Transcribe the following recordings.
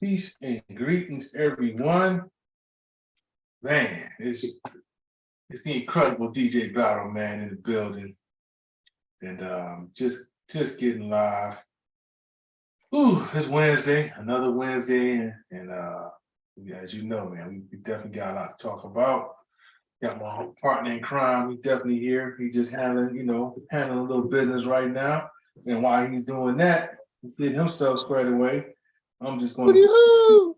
Peace and greetings, everyone. Man, it's the incredible DJ Battle, man, in the building. And just getting live. Ooh, it's Wednesday, another Wednesday, and as you know, man, we definitely got a lot to talk about. Got my partner in crime. He definitely here. He just handling a little business right now. And while he's doing that, getting himself squared away, I'm just going to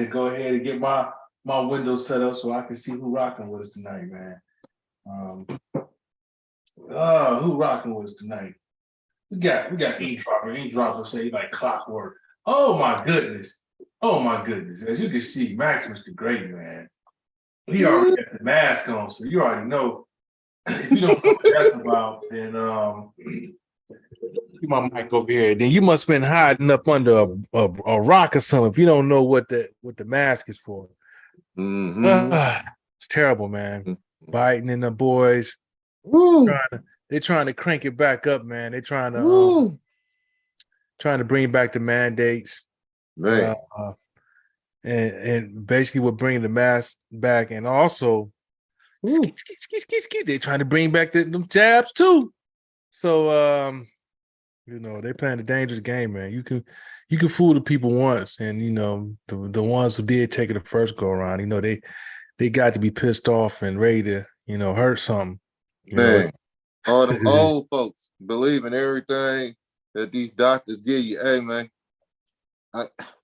go ahead and get my window set up so I can see who rocking with us tonight, man. Who rocking with us tonight? We got Eavesdropper. Eavesdropper say like clockwork. Oh my goodness. As you can see, Maximus the Great, man. He already got the mask on, so you already know. If you don't know what that's about, then keep my mic over here. Then you must have been hiding up under a rock or something. If you don't know what the mask is for, it's terrible, man. Biting in the boys. They're trying to crank it back up, man. They're trying to bring back the mandates, man. And basically we're bringing the mask back, and also they're trying to bring back them jabs too. So they're playing a dangerous game, man. You can fool the people once, and the ones who did take it the first go around, they got to be pissed off and ready to hurt something. Man, all them old folks believe in everything that these doctors give you. Hey, man,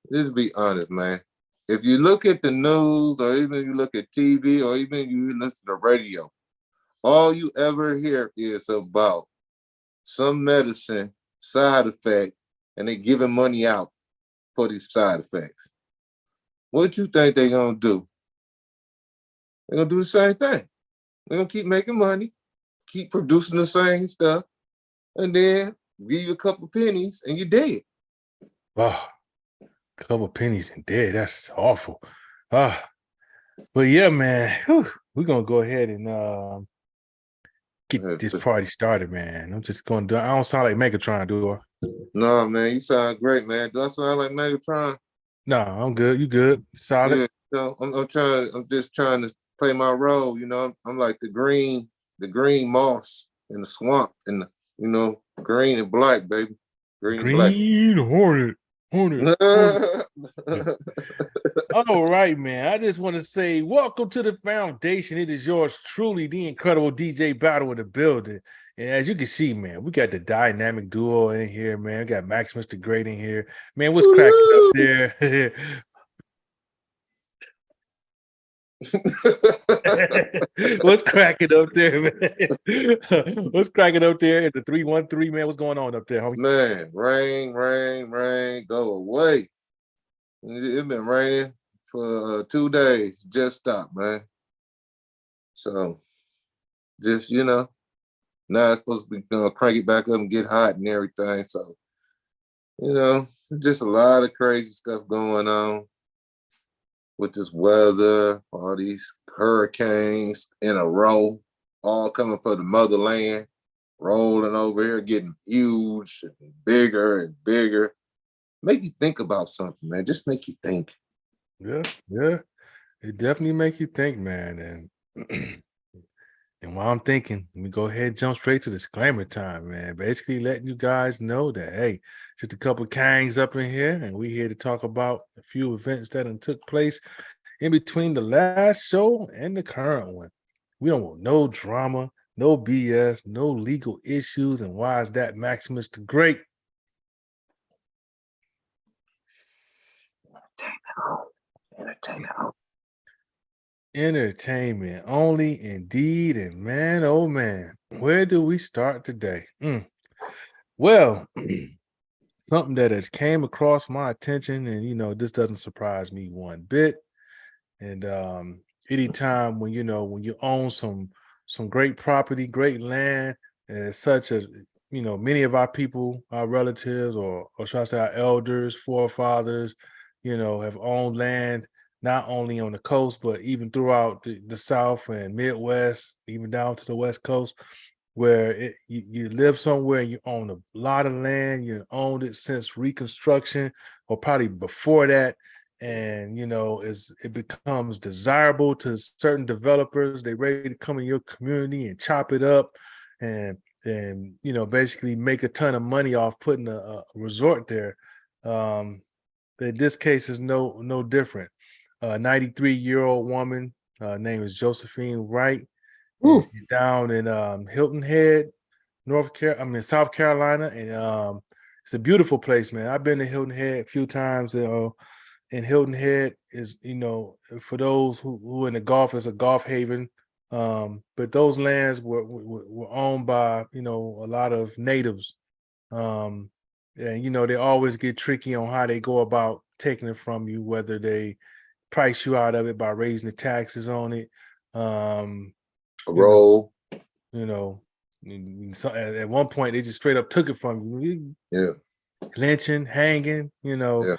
let's be honest, man. If you look at the news, or even you look at TV, or even you listen to radio, all you ever hear is about some medicine side effect, and they giving money out for these side effects. What you think they're gonna do? They're gonna do the same thing. They're gonna keep making money, keep producing the same stuff, and then give you a couple pennies and you're dead. Oh, a couple pennies and dead. That's awful. But yeah, man, we're gonna go ahead and get this party started, man. I'm just gonna do. I don't sound like Megatron, do I? No, man, you sound great, man. Do I sound like Megatron? No, I'm good. You good? Solid. Yeah, I'm just trying to play my role. I'm like the green moss in the swamp, and green and black, baby. Green Hornet. All right, man. I just want to say welcome to the foundation. It is yours truly, the incredible DJ Battle in the building. And as you can see, man, we got the dynamic duo in here, man. We got Maximus the Great in here. Man, what's cracking up there? What's cracking up there, man? What's cracking up there in the 313, man? What's going on up there, homie? Man, rain, go away. It's been raining for 2 days. Just stopped, man. So, just now it's supposed to be crank it back up and get hot and everything. So, just a lot of crazy stuff going on with this weather, all these hurricanes in a row, all coming for the motherland, rolling over here, getting huge and bigger. Make you think about something, man. Just make you think. Yeah. It definitely make you think, man. And while I'm thinking, let me go ahead and jump straight to disclaimer time, man. Basically letting you guys know that, hey, just a couple of Kangs up in here, and we here to talk about a few events that took place in between the last show and the current one. We don't want no drama, no BS, no legal issues. And why is that, Maximus the Great? Entertainment only, indeed. And man, oh man, where do we start today? Well, something that has came across my attention, and this doesn't surprise me one bit. And anytime when you own some great property, great land, and such as many of our people, our relatives, or should I say our elders, forefathers, have owned land not only on the coast, but even throughout the South and Midwest, even down to the West Coast, where you live somewhere and you own a lot of land, you owned it since Reconstruction or probably before that. And it becomes desirable to certain developers. They ready to come in your community and chop it up and basically make a ton of money off putting a resort there. In this case is no different. A 93-year-old woman, name is Josephine Wright, and she's down in Hilton Head, South Carolina, and it's a beautiful place, man. I've been to Hilton Head a few times. And Hilton Head is, for those who in the Gulf, is a Gulf haven. But those lands were owned by, a lot of natives. And they always get tricky on how they go about taking it from you, whether they price you out of it by raising the taxes on it. Roll. At one point they just straight up took it from you. Yeah. Lynching, hanging, Yeah.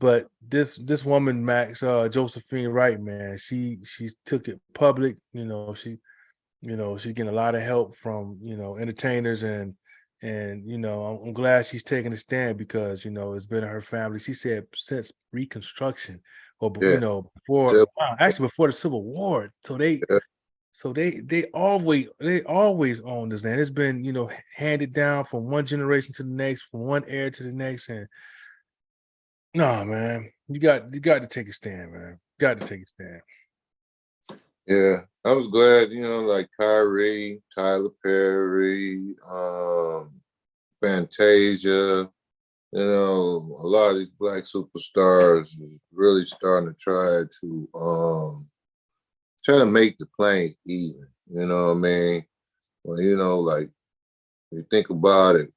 But this woman, Max, Josephine Wright, man, she took it public. She's getting a lot of help from entertainers and I'm glad she's taking a stand because it's been in her family. She said since Reconstruction, or before actually before the Civil War. So they always own this land. It's been handed down from one generation to the next, from one heir to the next, and no, man, you got to take a stand, man. Got to take a stand. Yeah, I was glad, like Kyrie, Tyler Perry, Fantasia, a lot of these Black superstars is really starting to try to make the playing even. You know what I mean? Well, like you think about it,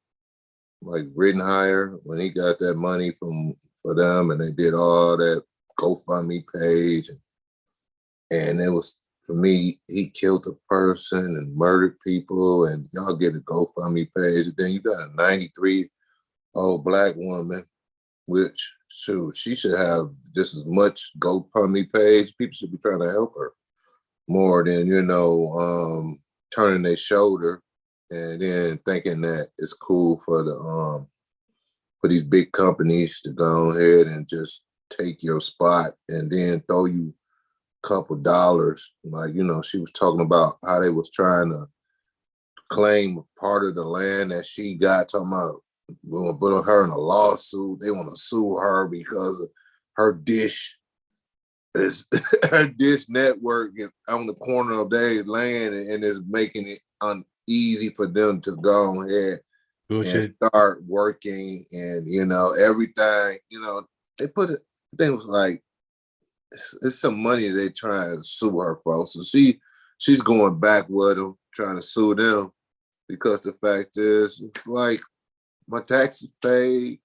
like Rittenhire, when he got that money for them and they did all that GoFundMe page and it was, for me, he killed a person and murdered people and y'all get a GoFundMe page. And then you got a 93-year-old Black woman, which, shoot, she should have just as much GoFundMe page. People should be trying to help her more than, turning their shoulder and then thinking that it's cool for these big companies to go ahead and just take your spot and then throw you a couple dollars. Like, she was talking about how they was trying to claim part of the land that she got, talking about we want to put her in a lawsuit. They want to sue her because of her dish. Her dish network is on the corner of their land and is making it uneasy for them to go ahead and start working and everything. They put it. I think it was like it's some money they trying to sue her for. So she's going back with them, trying to sue them because the fact is, it's like my taxes paid.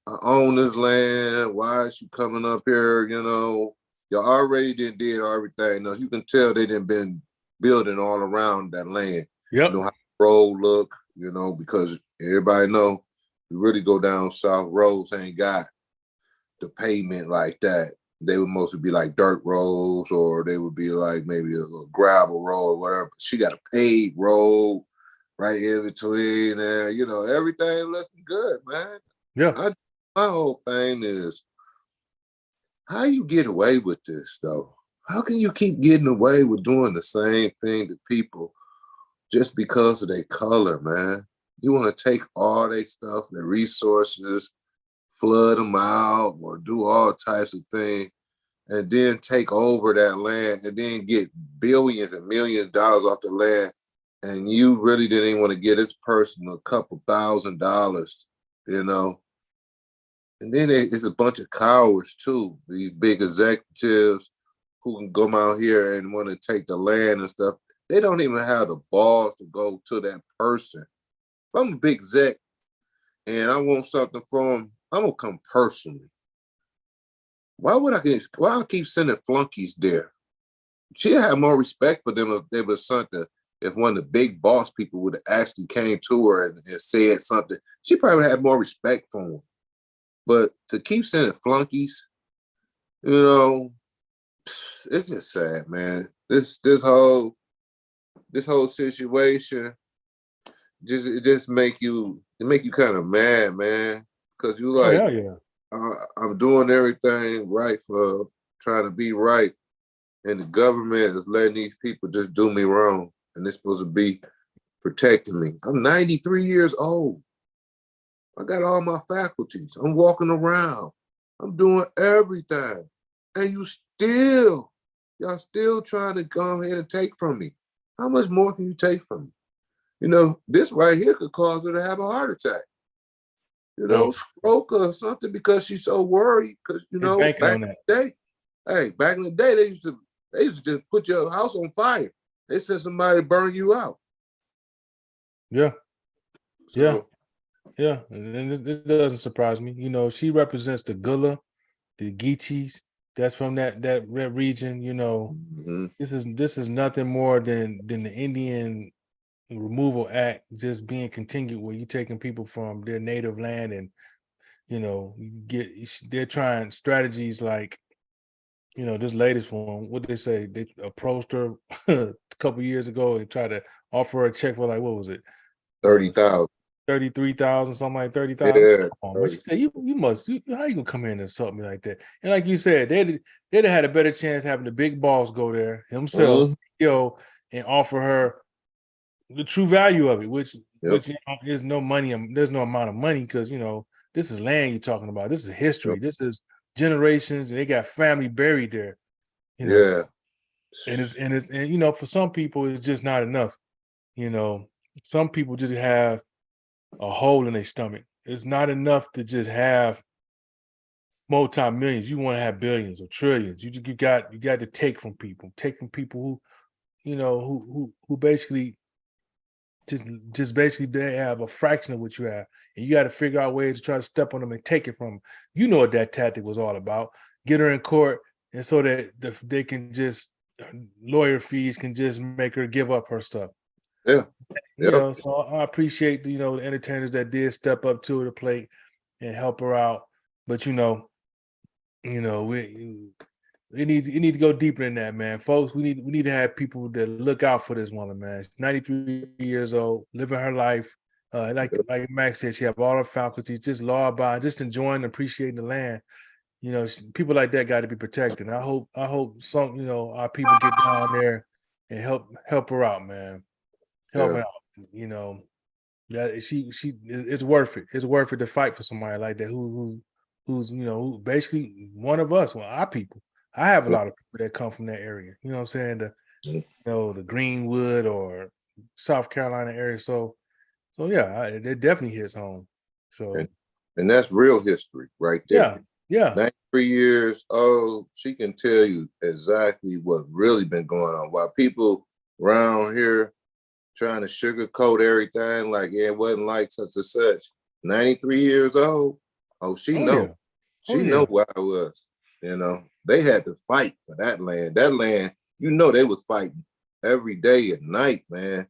I own this land. Why is you coming up here? Y'all already did everything. Now you can tell they didn't been building all around that land. Yep. How the road look, because everybody know you really go down south, roads ain't got the pavement like that. They would mostly be like dirt roads or they would be like maybe a little gravel road or whatever. But she got a paved road right in between there. Everything looking good, man. Yeah. My whole thing is, how you get away with this, though? How can you keep getting away with doing the same thing to people just because of their color, man? You want to take all their stuff, their resources, flood them out, or do all types of things, and then take over that land and then get billions and millions of dollars off the land, and you really didn't even want to give this person a couple $1,000s, And then it's a bunch of cowards too, these big executives who can come out here and want to take the land and stuff. They don't even have the balls to go to that person. If I'm a big exec and I want something from them, I'm gonna come personally. Why I keep sending flunkies there? She'd have more respect for them if there was something, if one of the big boss people would have actually came to her and said something. She probably would have more respect for them. But to keep sending flunkies You know, it's just sad, man. This whole situation it make you kind of mad, man, because you Oh like, hell yeah. I'm doing everything right for trying to be right, and the government is letting these people just do me wrong, and they're supposed to be protecting me. I'm 93 years old. I got all my faculties. I'm walking around. I'm doing everything, and y'all still trying to go ahead and take from me. How much more can you take from me? You know, this right here could cause her to have a heart attack. You know, Well, stroke or something because she's so worried. Because you they know, banking back on in that. the day, back in the day, they used to just put your house on fire. They sent somebody to burn you out. Yeah, yeah, So yeah. And it doesn't surprise me. You know, she represents the Gullah, the Geechees. That's from that region. You know, mhm, this is nothing more than the Indian Removal Act just being continued, where you're taking people from their native land, and you know, they're trying strategies like, you know, this latest one. What they say, they approached her a couple years ago and tried to offer her a check for like, what was it, 30,000. 33,000, something like 30,000. Yeah, Come on, man. 30. She said, how you gonna come in and insult me like that? And like you said, they'd have had a better chance having the big boss go there himself, Mhm, and offer her the true value of it, Yep, which is no money. There's no amount of money, because you know, this is land you're talking about. This is yep, history. This is generations, and they got family buried there. You know, yeah, and you know, for some people, it's just not enough. You know, some people just have a hole in their stomach. It's not enough to just have multi-millions. You want to have billions or trillions. You got to take from people who, you know, who basically just basically they have a fraction of what you have, and you got to figure out ways to try to step on them and take it from them. You know what that tactic was all about: get her in court, and so that they can just lawyer fees can just make her give up her stuff. yeah, You yep, know, so I appreciate the, you know, the entertainers that did step up to the plate and help her out. But you know, we need to go deeper than that, man. Folks, we need to have people that look out for this woman, man. She's 93 years old, living her life. Like Max said, she have all her faculties, just law abiding, just enjoying and appreciating the land. You know, people like that got to be protected. I hope some, you know, our people get down there and help her out, man. Help her yeah, out. You know, that it's worth it. It's worth it to fight for somebody like that who's, you know, who basically one of us, well, our people. I have a yep, lot of people that come from that area. You know what I'm saying? mhm. You know, the Greenwood or South Carolina area. So yeah, it definitely hits home. and So and that's real history right there. yeah, yeah. 93 years old, she can tell you exactly what really been going on. While people around here trying to sugarcoat everything like, yeah, it wasn't like such and such. 93 years old. Oh, she Oh yeah. know. Oh She know yeah. what I was. You know, they had to fight for that land. That land, you know, they was fighting every day and night, man,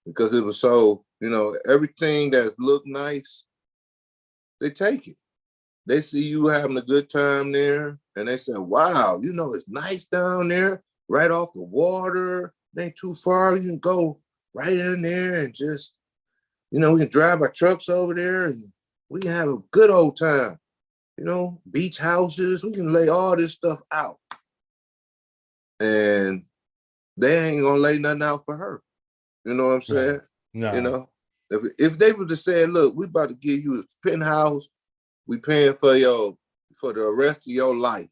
because it was so, you know, everything that looked nice, they take it. They see you having a good time there, and they say, wow, you know, it's nice down there, right off the water. It ain't too far. You can go right in there and just, you know, we can drive our trucks over there and we can have a good old time. You know, beach houses, we can lay all this stuff out. And they ain't gonna lay nothing out for her. You know what I'm No, saying? You no. know, if they would have said, look, we about to give you a penthouse, we paying for the rest of your life.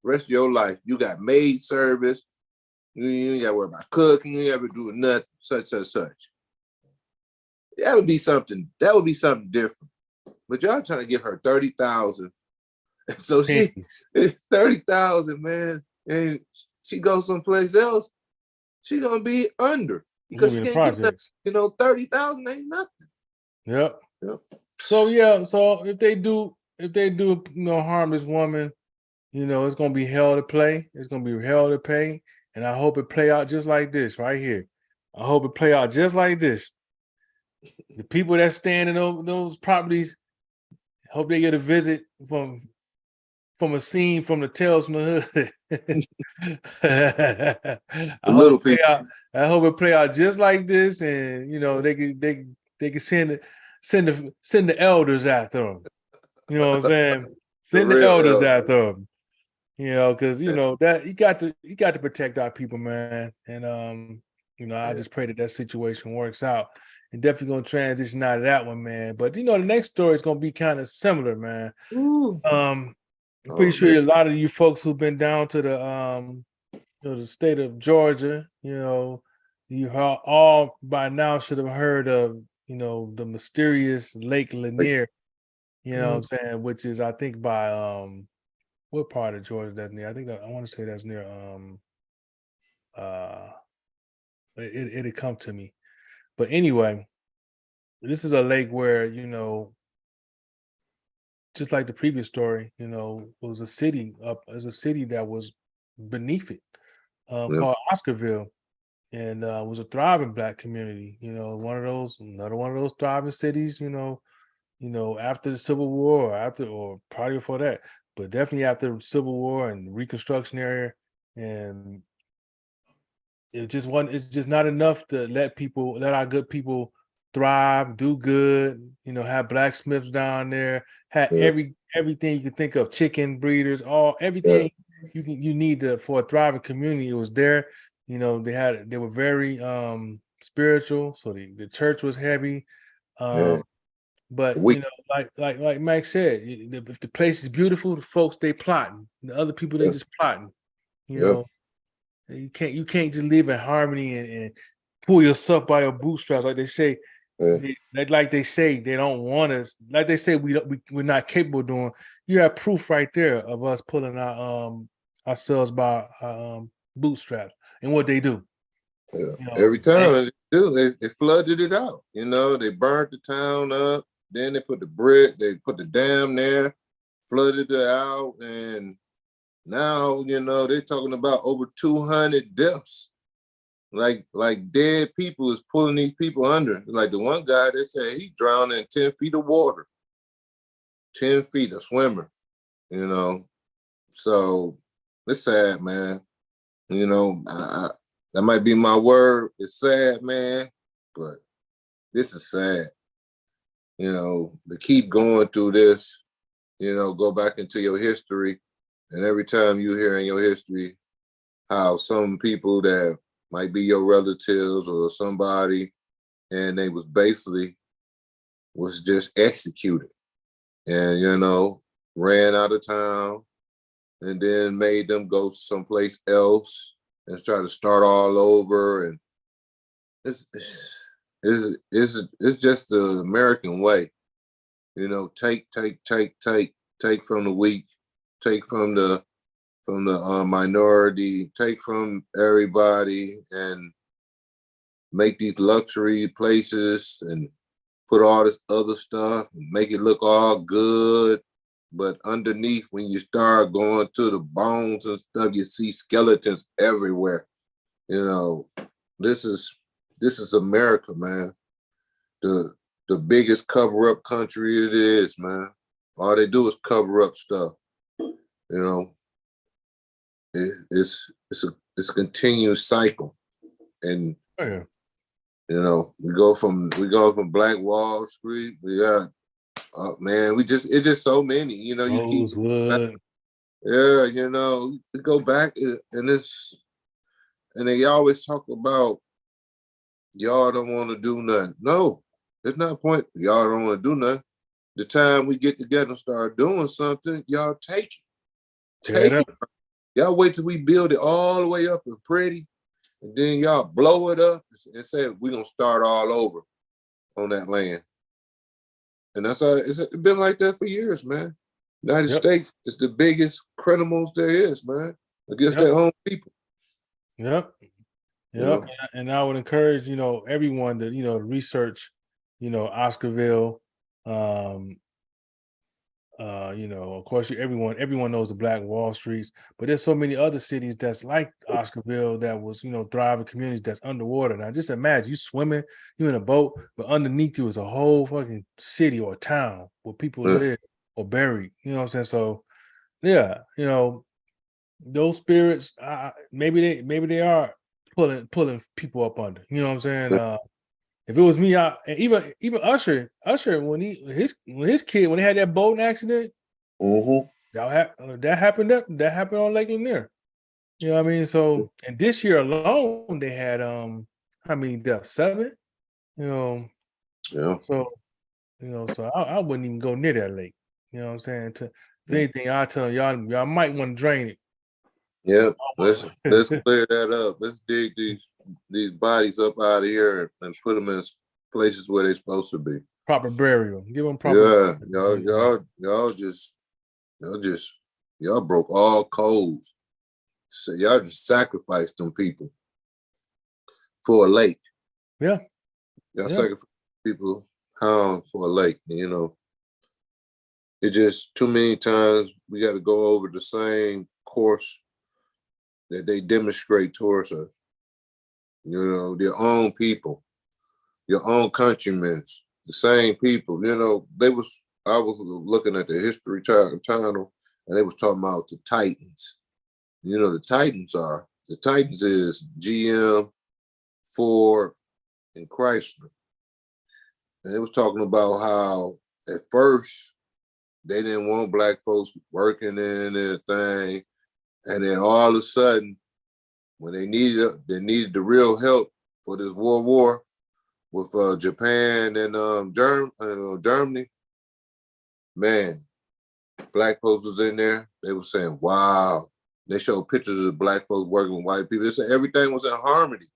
Rest of your life. You got maid service. You ain't got to worry about cooking. You ain't ever do nothing, such. That would be something. That would be something different. But y'all trying to give her 30,000. So she Pennies. 30,000, man. And she goes someplace else, she gonna be under It's gonna because be she the can't get nothing. projects. You know, 30,000 ain't nothing. Yep. Yep. So yeah, so if they do, you know, harm this woman, you know, it's gonna be hell to play. It's gonna be hell to pay. And I hope it play out just like this right here. I hope it play out just like this. The people that stand in those properties, hope they get a visit from from a scene from the Tales from the Hood. The little people. I hope it play out just like this, and they can send the elders after them. You know what I'm saying? Send the real elders elder. after them. Because that you got to protect our people, man. And I just pray that situation works out. And definitely gonna transition out of that one, man. But the next story is gonna be kind of similar, man. Ooh. I'm pretty Oh, sure man. a lot of you folks who've been down to the state of Georgia, you all by now should have heard of the mysterious Lake Lanier. You know what I'm saying? Which is, I think, by what part of Georgia that's near? I think I want to say that's near it'll come to me. But anyway, this is a lake where, just like the previous story, was a city that was beneath it, Yeah. called Oscarville, and was a thriving Black community. Another one of those thriving cities. After the Civil War, or probably before that, but definitely after the Civil War and Reconstruction area, and it's just not enough to let our good people thrive, do good, have blacksmiths down there, have Yeah. everything you can think of, chicken breeders, Yeah. everything you need for a thriving community. It was there. They were very spiritual, so the church was heavy. Yeah. But We like Mike said, if the place is beautiful, the folks they plotting. The other people they Yeah. just plotting. You Yeah. know, you can't just live in harmony and pull yourself by your bootstraps, like they say. Yeah. They say they don't want us. Like they say we're not capable of doing. You have proof right there of us pulling ourselves by our bootstraps and what they do. Yeah. Every time they flooded it out. They burned the town up. Then they put the dam there, flooded it out, and now they're talking about over 200 deaths. Like dead people is pulling these people under. Like the one guy, they said he drowned in 10 feet of water. 10 feet, a swimmer. So it's sad, man. That might be my word. It's sad, man, but this is sad. To keep going through this, go back into your history, and every time you hear in your history how some people that might be your relatives or somebody, and they was just executed, and ran out of town, and then made them go someplace else and try to start all over. And it's just the American way. Take from the weak, take from the minority, take from everybody, and make these luxury places and put all this other stuff and make it look all good. But underneath, when you start going to the bones and stuff, you see skeletons everywhere. This is America, man. The biggest cover-up country it is, man. All they do is cover up stuff. It's a continuous cycle, and we go from Black Wall Street. We got man, it's just so many. You keep Rosewood. you go back and they always talk about y'all don't want to do nothing. No, there's not a point. Y'all don't want to do nothing. The time we get together and start doing something, y'all take it. Take it. Y'all wait till we build it all the way up and pretty, and then y'all blow it up and say we're gonna start all over on that land. And that's how it's been like that for years, man. United States is the biggest criminals there is, man, against their own people. Yep. And I would encourage, everyone to, research, Oscarville. Of course, everyone knows the Black Wall Streets, but there's so many other cities that's like Oscarville that was, thriving communities that's underwater. Now, just imagine you swimming, you in a boat, but underneath you is a whole fucking city or town where people live or buried. You know what I'm saying? So Yeah, those spirits, maybe they are pulling people up under. You know what I'm saying? If it was me, and even Usher when his kid when they had that boating accident, Mm-hmm. that happened on Lake Lanier. You know what I mean? So, and this year alone, they had how many deaths? 7. You know, Yeah. so so I wouldn't even go near that lake. You know what I'm saying? If anything, I'll tell them y'all might want to drain it. Yep. Let's clear that up. Let's dig these bodies up out of here and put them in places where they're supposed to be. Proper burial. Give them proper. Yeah, y'all broke all codes. So y'all just sacrificed them people for a lake. Yeah. Y'all sacrificed people for a lake. And, it just too many times we got to go over the same course that they demonstrate towards us. Their own people, your own countrymen, the same people. I was looking at the History Channel, and they was talking about the Titans. The Titans is GM, Ford, and Chrysler. And it was talking about how at first they didn't want black folks working in anything. And then all of a sudden, when they needed the real help for this World War with Japan and Germany, man, black folks was in there. They were saying, wow. They showed pictures of black folks working with white people. They said everything was in harmony,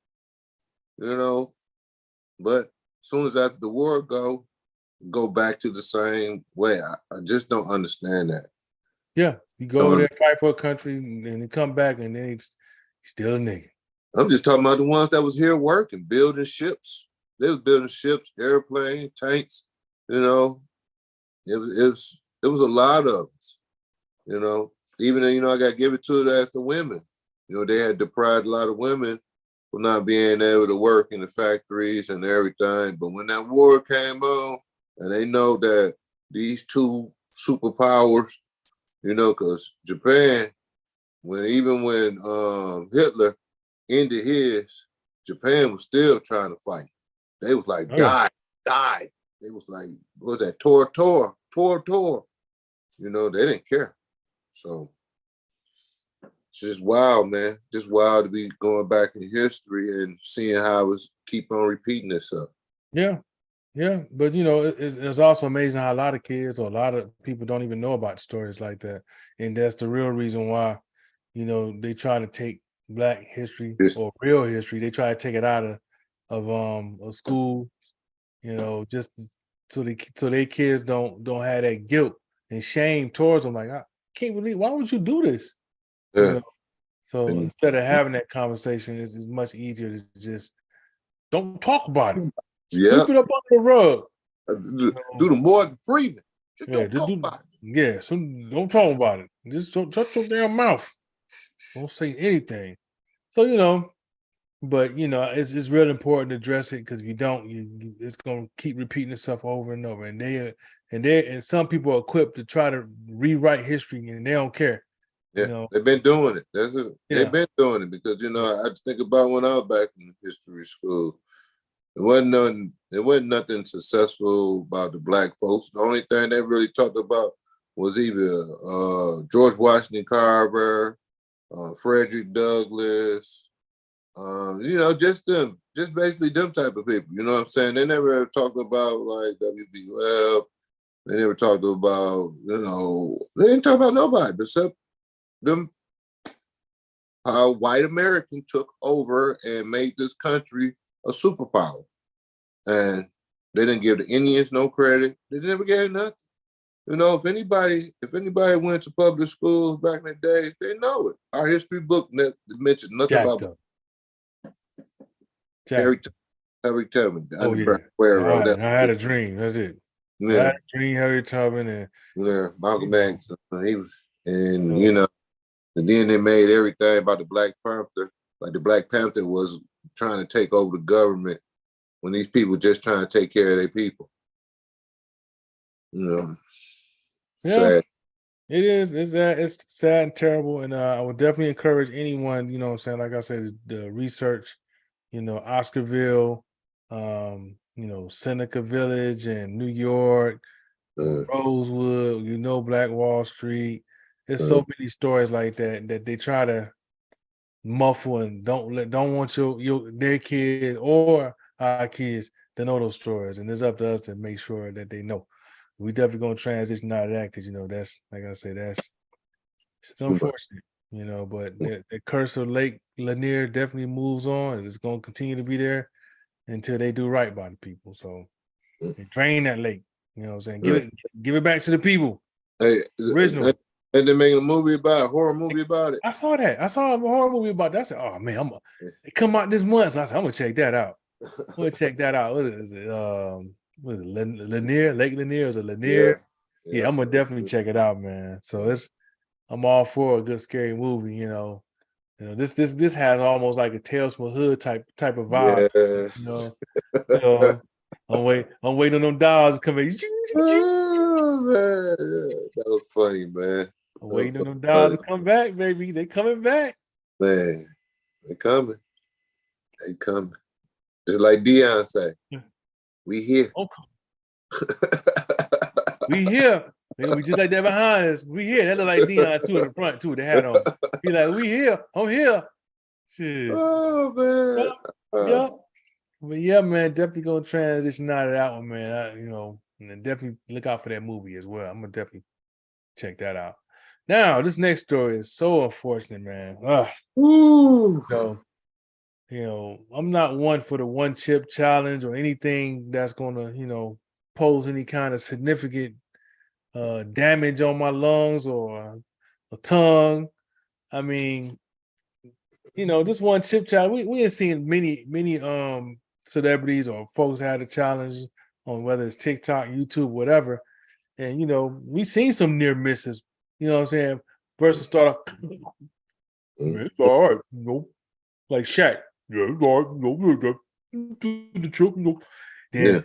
But as soon as after the war go back to the same way. I just don't understand that. Yeah, you go there, fight for a country, and you come back, and then he's still a nigga. I'm just talking about the ones that was here working, building ships. They was building ships, airplanes, tanks. It was a lot of us. Even though, I got to give it to the women. They had deprived a lot of women for not being able to work in the factories and everything. But when that war came on, and they know that these two superpowers, because Japan, when Hitler ended his, Japan was still trying to fight. They was like, die. They was like, what was that? Tor. They didn't care. So it's just wild, man. Just wild to be going back in history and seeing how it's keep on repeating itself. Yeah. Yeah. But, it's also amazing how a lot of kids or a lot of people don't even know about stories like that. And that's the real reason why, they try to take Black history or real history. They try to take it out of school, just so their kids don't have that guilt and shame towards them. Like, I can't believe, why would you do this? Yeah. So instead of having that conversation, it's much easier to just don't talk about it. Sweep it up under the rug. Do the Morgan Freeman. Just don't talk about it. Yeah, so don't talk about it. Just don't shut your damn mouth. Don't say anything. So, but it's real important to address it, because if you don't, it's gonna keep repeating itself over and over. And some people are equipped to try to rewrite history, and they don't care. Yeah, they've been doing it. They've been doing it because I just think about when I was back in history school. It wasn't nothing successful about the Black folks. The only thing they really talked about was either George Washington Carver, Frederick Douglass, just basically them type of people. You know what I'm saying? They never ever talked about like W.B. Webb. They never talked about, they didn't talk about nobody except them, how white American took over and made this country a superpower. And they didn't give the Indians no credit. They never gave nothing. If anybody went to public schools back in the days, they know it. Our history book mentioned nothing about Harry Tubman. Oh, yeah. I had a dream. That's it. Yeah. I had a dream, Harry Tubman, and Malcolm X. He was, and and then they made everything about the Black Panther. Like the Black Panther was trying to take over the government when these people just trying to take care of their people. Sad. It is. It's sad and terrible, and I would definitely encourage anyone. You know, what I'm saying, like I said, the research. You know, Oscarville, you know, Seneca Village and New York, Uh, Rosewood. You know, Black Wall Street. There's uh, so many stories like that they try to muffle and don't want their kids or our kids to know those stories, and it's up to us to make sure that they know. We definitely gonna transition out of that because you know that's like I said, it's unfortunate, you know, but the curse of Lake Lanier definitely moves on and it's gonna continue to be there until they do right by the people. So and drain that lake, you know what I'm saying? Give it back to the people. hey, Original. and they're making a horror movie about it. I saw that. I saw a horror movie about that. I said, oh man, it come out this month. So I said, I'm gonna check that out. I'm gonna check that out. What is it? What is it? Lanier, Lake Lanier, is it Lanier? Yeah, I'm gonna definitely check it out, man. So I'm all for a good scary movie, you know. This has almost like a Tales from the Hood type of vibe, Yeah. you know. So I'm waiting on them dolls to come in. Oh, man. Yeah, that was funny, man. I'm That was waiting so on them dolls funny. to come back, baby. They coming back. Man, they coming. They coming. Just like Dion say, Yeah. we here. Okay. We here. They gonna be just like that behind us. We here. That look like Dion too in the front too. They had on. Be like, we here. I'm here. Shit. Oh, man. Yeah. But yeah, man, definitely gonna transition out of that one, man. You know, and then definitely look out for that movie as well. I'm gonna definitely check that out. Now, this next story is so unfortunate, man. Woo. So, you know, I'm not one for the one chip challenge or anything that's gonna, you know, pose any kind of significant damage on my lungs or a tongue. I mean, you know, this one chip challenge, we have seen many celebrities or folks had a challenge on whether it's TikTok, YouTube, whatever. And you know, we've seen some near misses, you know what I'm saying? Versus start off, man, it's all right, you know, like Shaq. Yeah, it's all right, you know, do the trick, you know. Then Yeah,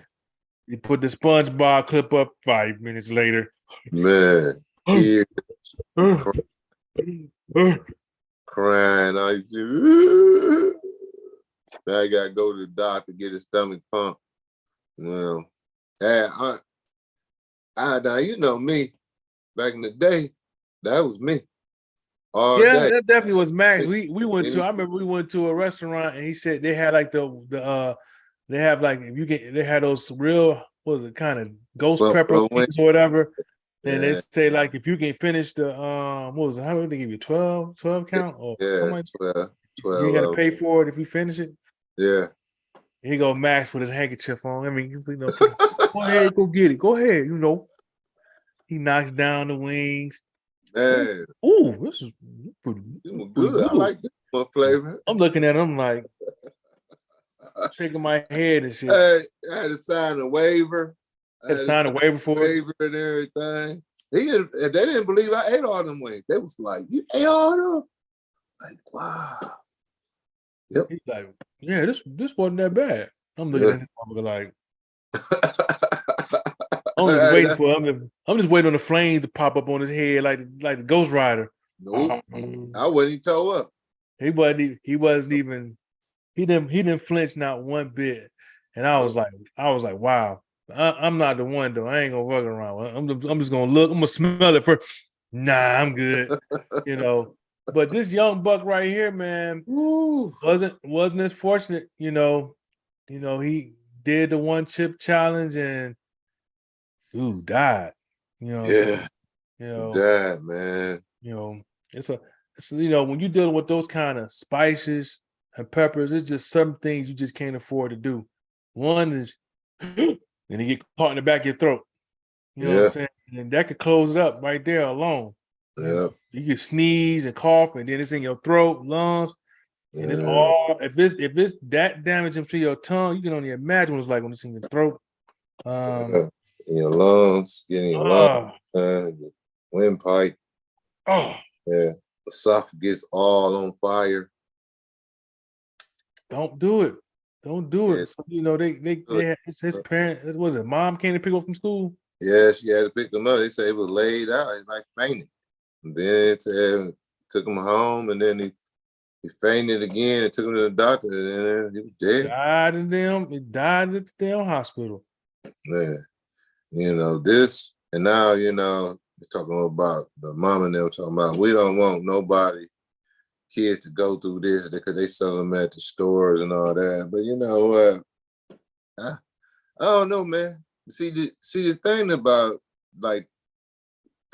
you put the SpongeBob clip up 5 minutes later. man. Tears Uh, crying. I gotta go to the doctor, get his stomach pumped. Well, now you know me. Back in the day, that was me all Yeah, day. that definitely was Max. Any- We went to. I remember we went to a restaurant and he said they had like they have like if you get they had those real what was it kind of ghost pepper Buffalo wing. wings or whatever. And they Yeah, say like if you can finish the what was it? How did they give you 12 count or yeah, something? 12, You ain't got to 12. pay for it if you finish it. Yeah. He go Max with his handkerchief on. I mean, you know, go ahead, go get it. Go ahead. You know, he knocks down the wings. Man, Ooh, this is pretty, it was pretty good. I like this one flavor. I'm looking at him like shaking my head and shit. Hey, I had to sign a waiver. I Had to sign a waiver for it. waiver and everything. They didn't believe I ate all them wings. They was like, "You ate all them?" Like, wow. Yep. He's like, yeah, this wasn't that bad. I'm looking at him like, I'm just waiting for him. I'm just waiting on the flames to pop up on his head like the Ghost Rider. Nope. I wouldn't even toe up. He wasn't even he didn't flinch not one bit. And I was like, wow. I'm not the one though. I ain't gonna fuck around. I'm just gonna look. I'm gonna smell it first. Nah, I'm good. You know. But this young buck right here, man, Woo. wasn't as fortunate. You know, he did the one chip challenge and died. You know. Yeah. You know. Died, man. You know. It's you know when you're dealing with those kind of spices and peppers, it's just some things you just can't afford to do. One is and you get caught in the back of your throat. You know what I'm saying? And that could close it up right there alone. Yeah. You can sneeze and cough, and then it's in your throat, lungs, and it's all if it's that damaging to your tongue, you can only imagine what it's like when it's in your throat. In your lungs, getting your lungs, windpipe. Oh. Yeah. Esophagus all on fire. Don't do it. Don't do it. So, you know, they had his parent, was it mom came to pick up from school? Yeah, she had to pick them up. They say it was laid out. It's like fainting. And then took him home, and then he fainted again and took him to the doctor, and then he was dead. He died at the damn hospital. Man, this, and now, they're talking about the mom and them talking about, we don't want nobody, kids to go through this because they sell them at the stores and all that. But you know what? I don't know, man. See the thing about like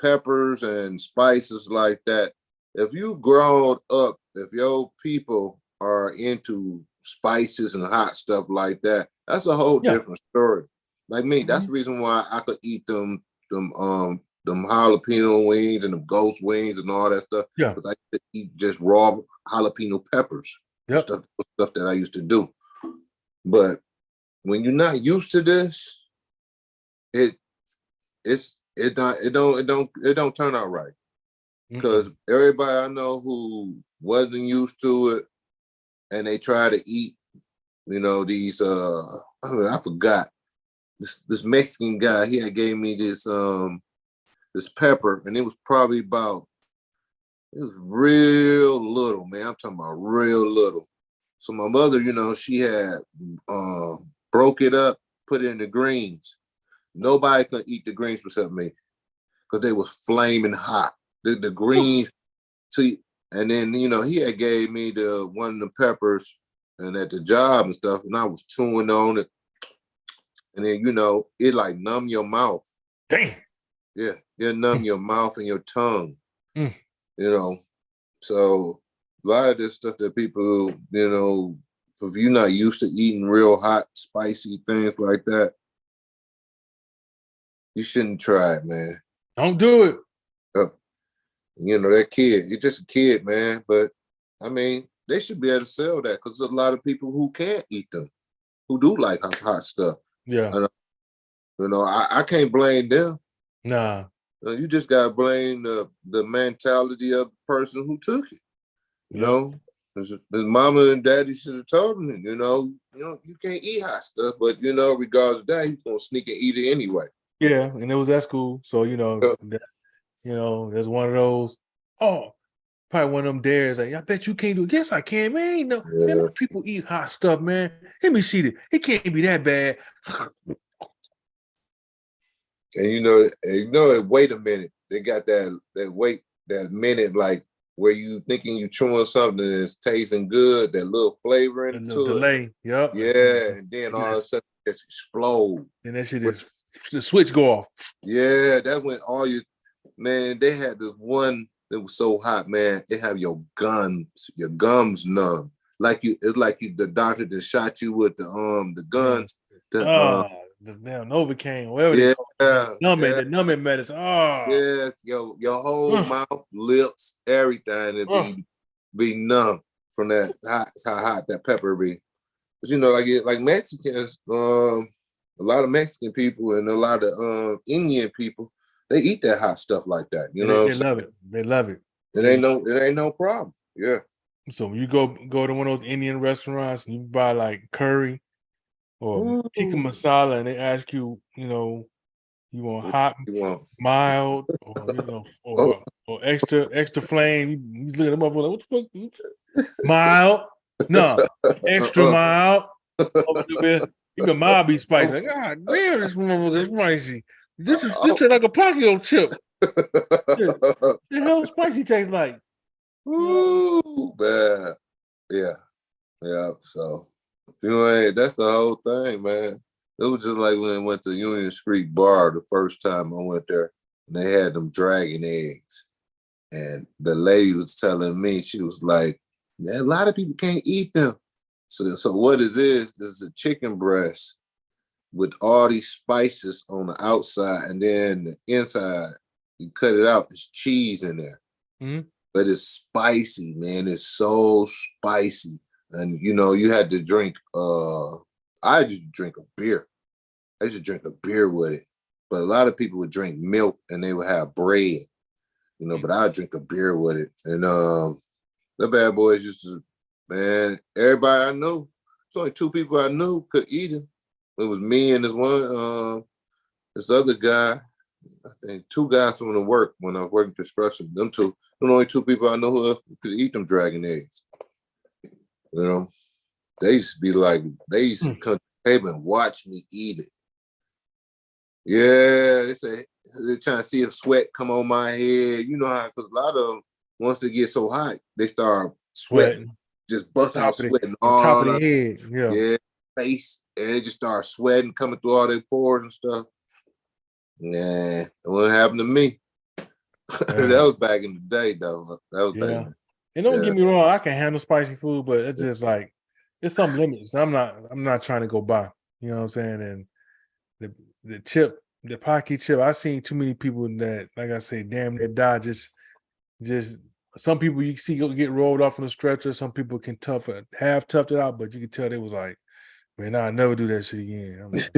peppers and spices like that, if you grown up, if your people are into spices and hot stuff like that, that's a whole different story. Like me, that's the reason why I could eat them jalapeno wings and them ghost wings and all that stuff. Yeah. Because I could eat just raw jalapeno peppers. Yep. Stuff that I used to do. But when you're not used to this, it don't turn out right. Because everybody I know who wasn't used to it and they try to eat, these I forgot. This Mexican guy, he had gave me this pepper, and it was probably it was real little, man. I'm talking about real little. So my mother, she had broke it up, put it in the greens. Nobody could eat the greens except me, because they was flaming hot. The greens, and then he had gave me one of the peppers, and at the job and stuff, and I was chewing on it, and then it like numb your mouth. Damn. Yeah, it numb your mouth and your tongue. So a lot of this stuff that people, if you're not used to eating real hot, spicy things like that, you shouldn't try it, man. Don't do it. That kid, you're just a kid, man. But I mean, they should be able to sell that, because there's a lot of people who can't eat them, who do like hot stuff. Yeah. I can't blame them. Nah. You just gotta blame the mentality of the person who took it. His mama and daddy should have told him, you can't eat hot stuff, but regardless of that, he's gonna sneak and eat it anyway. Yeah, and it was at school, so there's one of those. Oh, probably one of them dares. Like, I bet you can't do it. Yes, I can, man. Man, people eat hot stuff, man. Let me see it. It can't be that bad. And wait a minute. They got that minute, like where you thinking you chewing something and it's tasting good, that little flavor into it. Delay. Yep. Yeah, and then all of a sudden it just explode. And that shit is the switch go off. Yeah, that went all you, man. They had this one that was so hot, man. It have your gums numb. It's like the doctor that shot you with the guns. The damn Novocaine, whatever they call it. The numbing medicine. Oh. Yeah, your whole mouth, lips, everything it be numb from that how hot that pepper be. But like Mexicans, a lot of Mexican people and a lot of Indian people, they eat that hot stuff like that. They love it. They love it. It ain't no problem. Yeah. So when you go to one of those Indian restaurants and you buy like curry or tikka masala, and they ask you, you want hot, mild, or extra flame. You look at them up like, what the fuck? Mild? No, extra mild. Even mild be spicy. Like, God damn, this motherfucker is spicy. This is like a Pacquiao chip. The hell spicy tastes like? Ooh, bad. Yeah. So that's the whole thing, man. It was just like when I went to Union Street Bar the first time I went there, and they had them dragon eggs. And the lady was telling me, she was like, a lot of people can't eat them. So what is this? This is a chicken breast with all these spices on the outside, and then the inside, you cut it out, there's cheese in there. Mm-hmm. But it's spicy, man. It's so spicy. And you had to drink I just drink a beer. I used to drink a beer with it. But a lot of people would drink milk and they would have bread. But I drink a beer with it. And the bad boys used to, man, everybody I knew, there's only two people I knew could eat it. It was me and this other guy. I think 2 guys from the work when I was working construction. Them two, the only 2 people I know who could eat them dragon eggs. You know, they used to be like, they used to come to the table and watch me eat it. Yeah, they say they're trying to see if sweat come on my head. You know how, because a lot of them, once they get so hot, they start sweating, just bust out sweating top all of the head. Yeah. yeah, face, and it just starts sweating, coming through all their pores and stuff. Nah, it wouldn't happen to me. That was back in the day, though. That was back. And don't get me wrong, I can handle spicy food, but it's just like it's some limits. I'm not trying to go by. You know what I'm saying? And the chip, the Pocky chip, I've seen too many people that, like I say, damn near die. Just some people you see get rolled off on a stretcher. Some people can have toughed it out, but you can tell they was like, man, I'll never do that shit again. I'm like,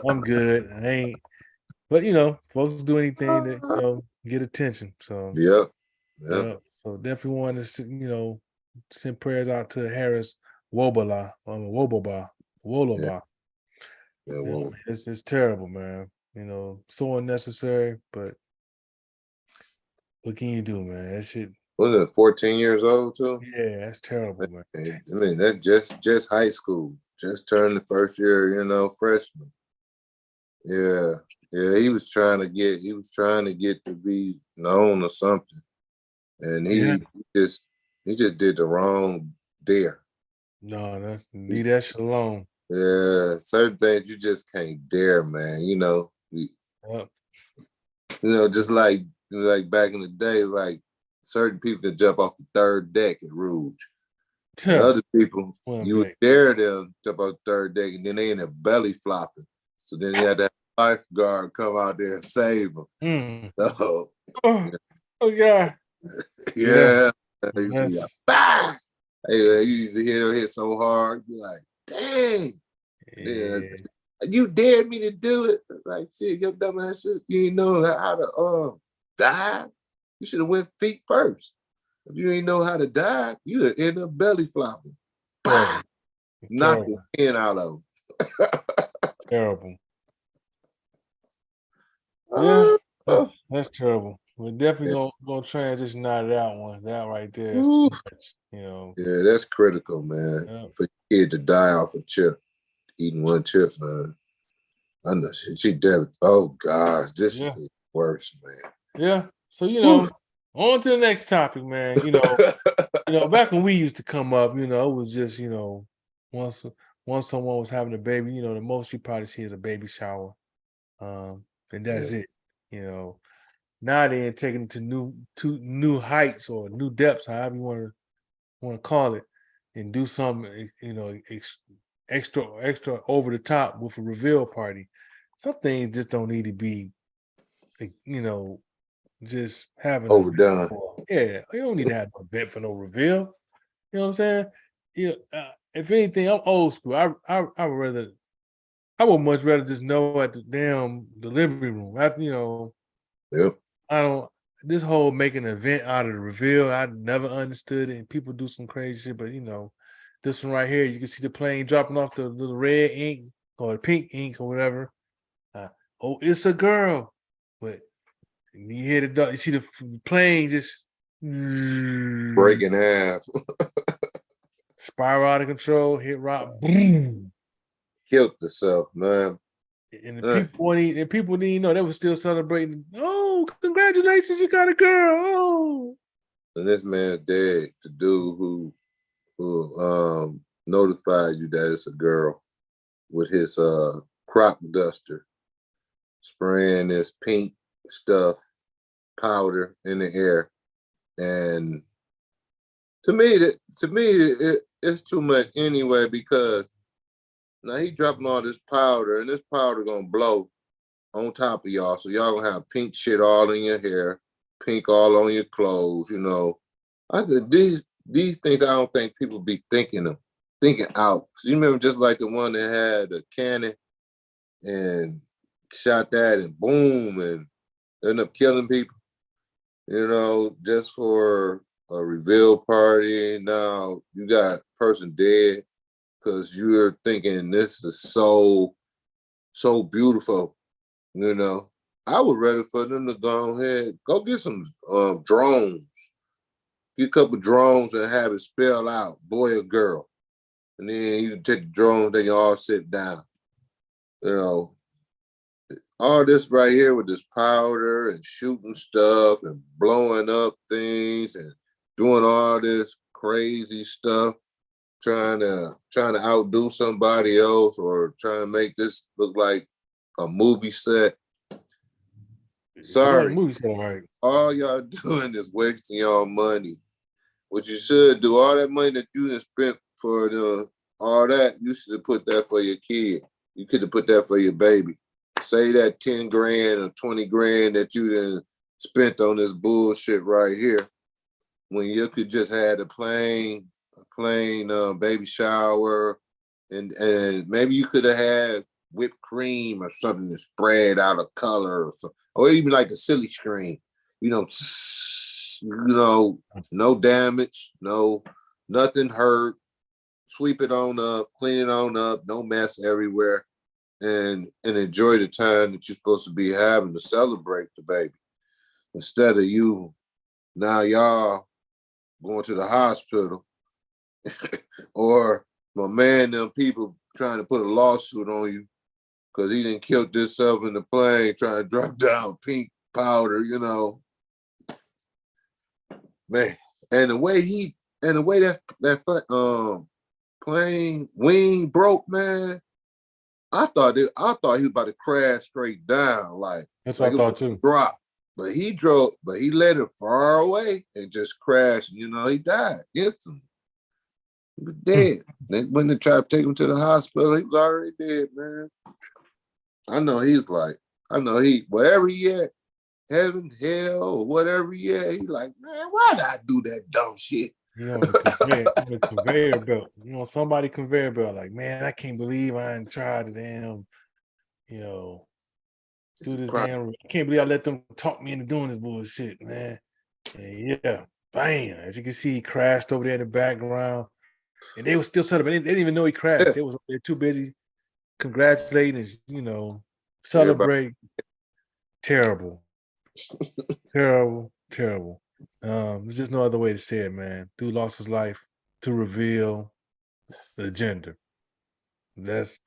I'm good. I ain't. But you know, folks do anything to get attention. So Yep. So definitely want to send prayers out to Harris Wobala, Wobaba. Yeah, well, It's terrible, man. You know, so unnecessary, but what can you do, man? That shit. Wasn't it 14 years old too? Yeah, that's terrible, man. I mean, that's just high school, just turned the first year, freshman. Yeah, he was trying to get to be known or something, and he just did the wrong dare. No, leave that shit alone. Yeah, certain things you just can't dare, man. Just like back in the day, like certain people could jump off the 3rd deck at Rouge. And other people, you would dare them jump off the 3rd deck, and then they in their belly flopping. So then you had that lifeguard come out there and save them. So, oh God. Yeah. You used to hear them hit so hard, you're like, dang. Yeah. You dared me to do it. Like, shit, your dumb ass shit. You ain't know how to dive. You should have went feet first. If you ain't know how to dive, you would end up belly flopping. Knock the skin out of them. Terrible. Yeah, that's terrible. We're definitely gonna transition out of that one. That right there is too much, Yeah, that's critical, man. For a kid to die off a chip, eating one chip, man. I know she dead. Oh gosh, this is worse, man. Yeah. So on to the next topic, man. Back when we used to come up, it was just once someone was having a baby, the most you probably see is a baby shower, and that's it. Now they're taking it to new heights or new depths, however you want to call it, and do something extra over the top with a reveal party. Some things just don't need to be, just having overdone. You don't need to have an event for no reveal. You know what I'm saying? If anything, I'm old school. I would much rather just know at the damn delivery room. I don't. This whole making an event out of the reveal, I never understood it. And people do some crazy shit, but this one right here, you can see the plane dropping off the little red ink or the pink ink or whatever. It's a girl, but you hear you see the plane just breaking half, spiral out of control, hit rock, boom, killed herself, man. And the people didn't know, they were still celebrating. Oh, congratulations, you got a girl. Oh, and this man dead. The dude who notified you that it's a girl with his crop duster, spraying this pink stuff, powder in the air, and to me it's too much anyway, because now he dropping all this powder, and this powder gonna blow on top of y'all, so y'all gonna have pink shit all in your hair, pink all on your clothes. I said these things I don't think people be thinking out. Cause you remember just like the one that had a cannon and shot that and boom and ended up killing people. Just for a reveal party. Now you got a person dead because you're thinking this is so beautiful, I would rather for them to go ahead, go get some drones. Get a couple drones and have it spell out, boy or girl. And then you can take the drones, they can all sit down. You know, all this right here with this powder and shooting stuff and blowing up things and doing all this crazy stuff, trying to outdo somebody else or trying to make this look like a movie set. Sorry, movie set, right? all y'all doing is wasting y'all money. What you should do, all that money that you just spent for all that, you should have put that for your kid. You could have put that for your baby. Say that 10 grand or 20 grand that you done spent on this bullshit right here, when you could just had a plain baby shower, and maybe you could have had whipped cream or something to spread out of color or something, or even like the silly screen, no damage, nothing hurt. Sweep it on up, clean it on up, no mess everywhere, and enjoy the time that you're supposed to be having to celebrate the baby. Instead of you, now y'all going to the hospital, or my man, them people trying to put a lawsuit on you because he didn't kill himself in the plane trying to drop down pink powder, man. And the way that plane wing broke, man. I thought he was about to crash straight down, That's what I thought too. Drop, but he let it far away and just crashed. He died instantly. He was dead. When they tried to take him to the hospital, he was already dead, man. I know wherever he at, heaven, hell, or whatever he at, he like, man, why did I do that dumb shit? The conveyor belt. Somebody conveyor belt. Like, man, I can't believe I ain't tried to damn, do this damn. I can't believe I let them talk me into doing this bullshit, man. And yeah, bam. As you can see, he crashed over there in the background. And they were still celebrating. They didn't even know he crashed. They were too busy congratulating, celebrate. Terrible. Terrible. There's just no other way to say it, man. Dude lost his life to reveal the gender. That's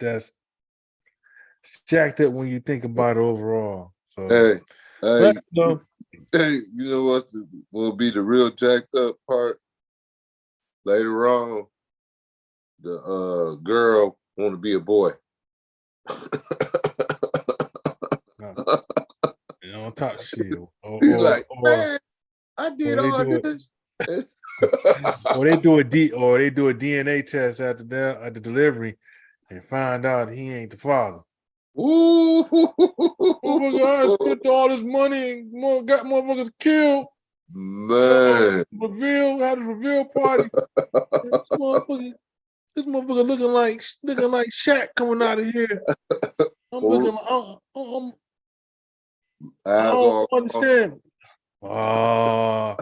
jacked up when you think about it overall. So hey, you know what will be the real jacked up part? Later on, the girl want to be a boy. On top shit. He's like, man, I did all this. Or they do a DNA test at the delivery and find out he ain't the father. Ooh, I spent all this money and got motherfuckers killed. Man, had a reveal party. This motherfucker looking like Shaq coming out of here. I'm looking. I don't understand. Well,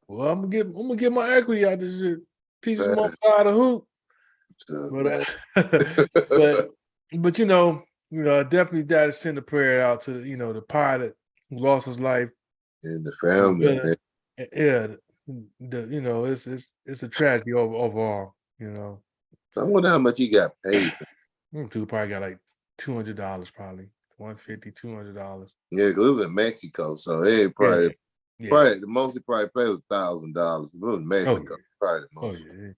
I'm gonna get my equity out of this shit. Teach this motherfucker how to hoop. But definitely got to send a prayer out to the pilot who lost his life and the family. It's a tragedy overall. I wonder how much he got paid. Dude probably got like $200, probably $150, $200. Yeah, because it was in Mexico, so it probably the most he probably paid was $1,000. It was Mexico, probably the most. Oh yeah.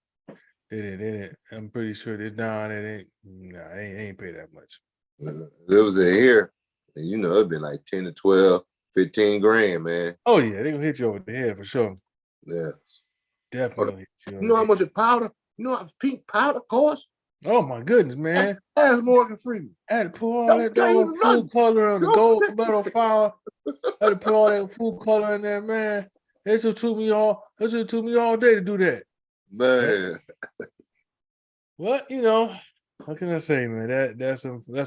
They didn't. I'm pretty sure they ain't pay that much. It was in here, and it'd been like 10 to 12, 15 grand, man. Oh yeah, they gonna hit you over the head for sure. Yeah, definitely. You know how much of powder? You know how much pink powder costs? Oh my goodness, man! That's Morgan Freeman. I had to pour all that food color on the gold metal flour. I had to put all that food color in there, man. It just took me all day to do that. Man. What what can I say, man? That's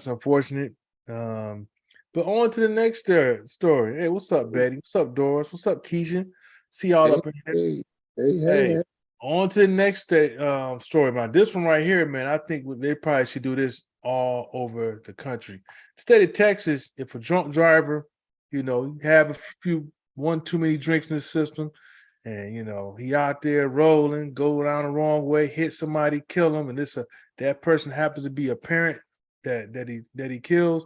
unfortunate. But on to the next story. Hey, what's up, Betty? What's up, Doris? What's up, Keisha? See y'all up in here. Hey. On to the next story, man. This one right here, man. I think they probably should do this all over the country. State of Texas, if a drunk driver, you have a few one too many drinks in the system, and he out there rolling, go down the wrong way, hit somebody, kill them, and that person happens to be a parent that he kills,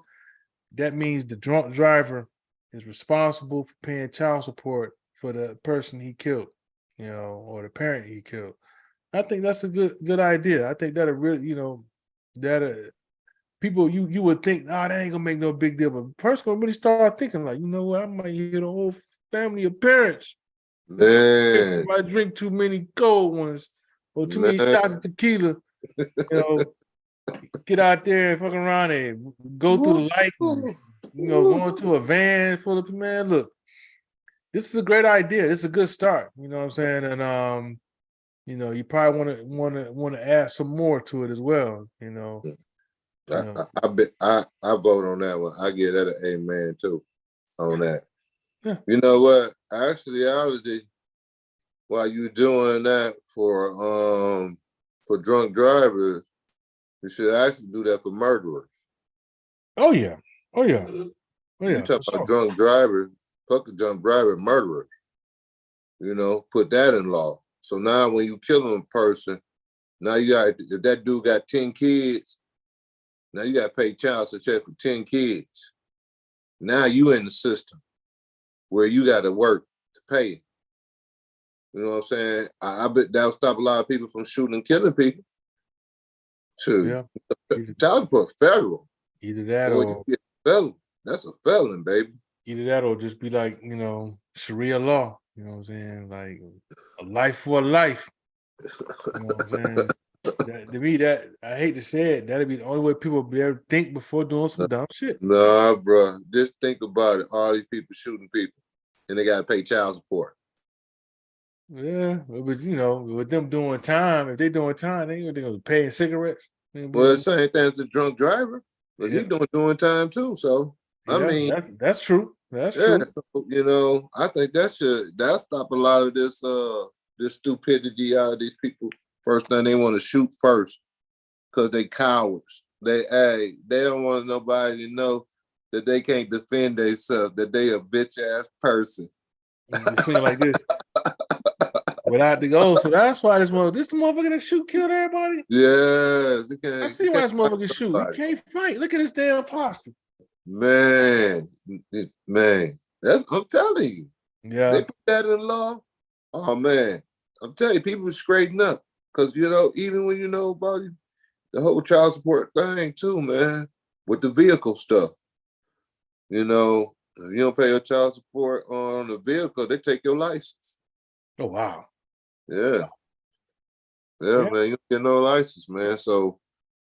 that means the drunk driver is responsible for paying child support for the person he killed, or the parent he killed. I think that's a good idea. I think that'll really, that people you would think, that ain't gonna make no big deal, but the person gonna really start thinking like, you know what, I might hit a whole family of parents. Man, If I drink too many cold ones or too many man. shots of tequila, get out there and fuck around and go through the light and, go into a van full of, man, look, this is a great idea. This is a good start. You know what I'm saying? And you probably want to add some more to it as well. I bet I vote on that one. I give that an amen too on that. Yeah. You know what? Actually, while you doing that for drunk drivers, you should actually do that for murderers. Oh yeah. You talk about drunk drivers, fuck a drunk driver, murderer. Put that in law. So now when you kill a person, now if that dude got 10 kids, now you got to pay child support for 10 kids. Now you in the system where you got to work to pay. You know what I'm saying? I bet that'll stop a lot of people from shooting and killing people. Child support federal. Either that or felon. That's a felon, baby. Either that or just be like, Sharia law. You know what I'm saying? Like a life for a life. You know what I'm saying? To me, that I hate to say it, that'd be the only way people be able to think before doing some dumb shit. Nah, bro. Just think about it. All these people shooting people, and they gotta pay child support. Yeah, but with them doing time, if they doing time, they gonna pay cigarettes. Well, the same thing as the drunk driver, but he doing time too. So I mean, that's true. That's yeah. true. So, I think that'll stop a lot of this stupidity out of these people. First thing they want to shoot first, because they cowards. They don't want nobody to know that they can't defend themselves, that they a bitch ass person. You feel like this. Without the goal. So that's why this motherfucker that killed everybody. Yes. I see why this motherfucker shoot. He can't fight. Look at his damn posture. Man. I'm telling you. Yeah. They put that in law. Oh man. I'm telling you, people straighten up. Because even when about the whole child support thing too, man, with the vehicle stuff. If you don't pay your child support on the vehicle, they take your license. Oh wow. Yeah, man, you don't get no license, man. So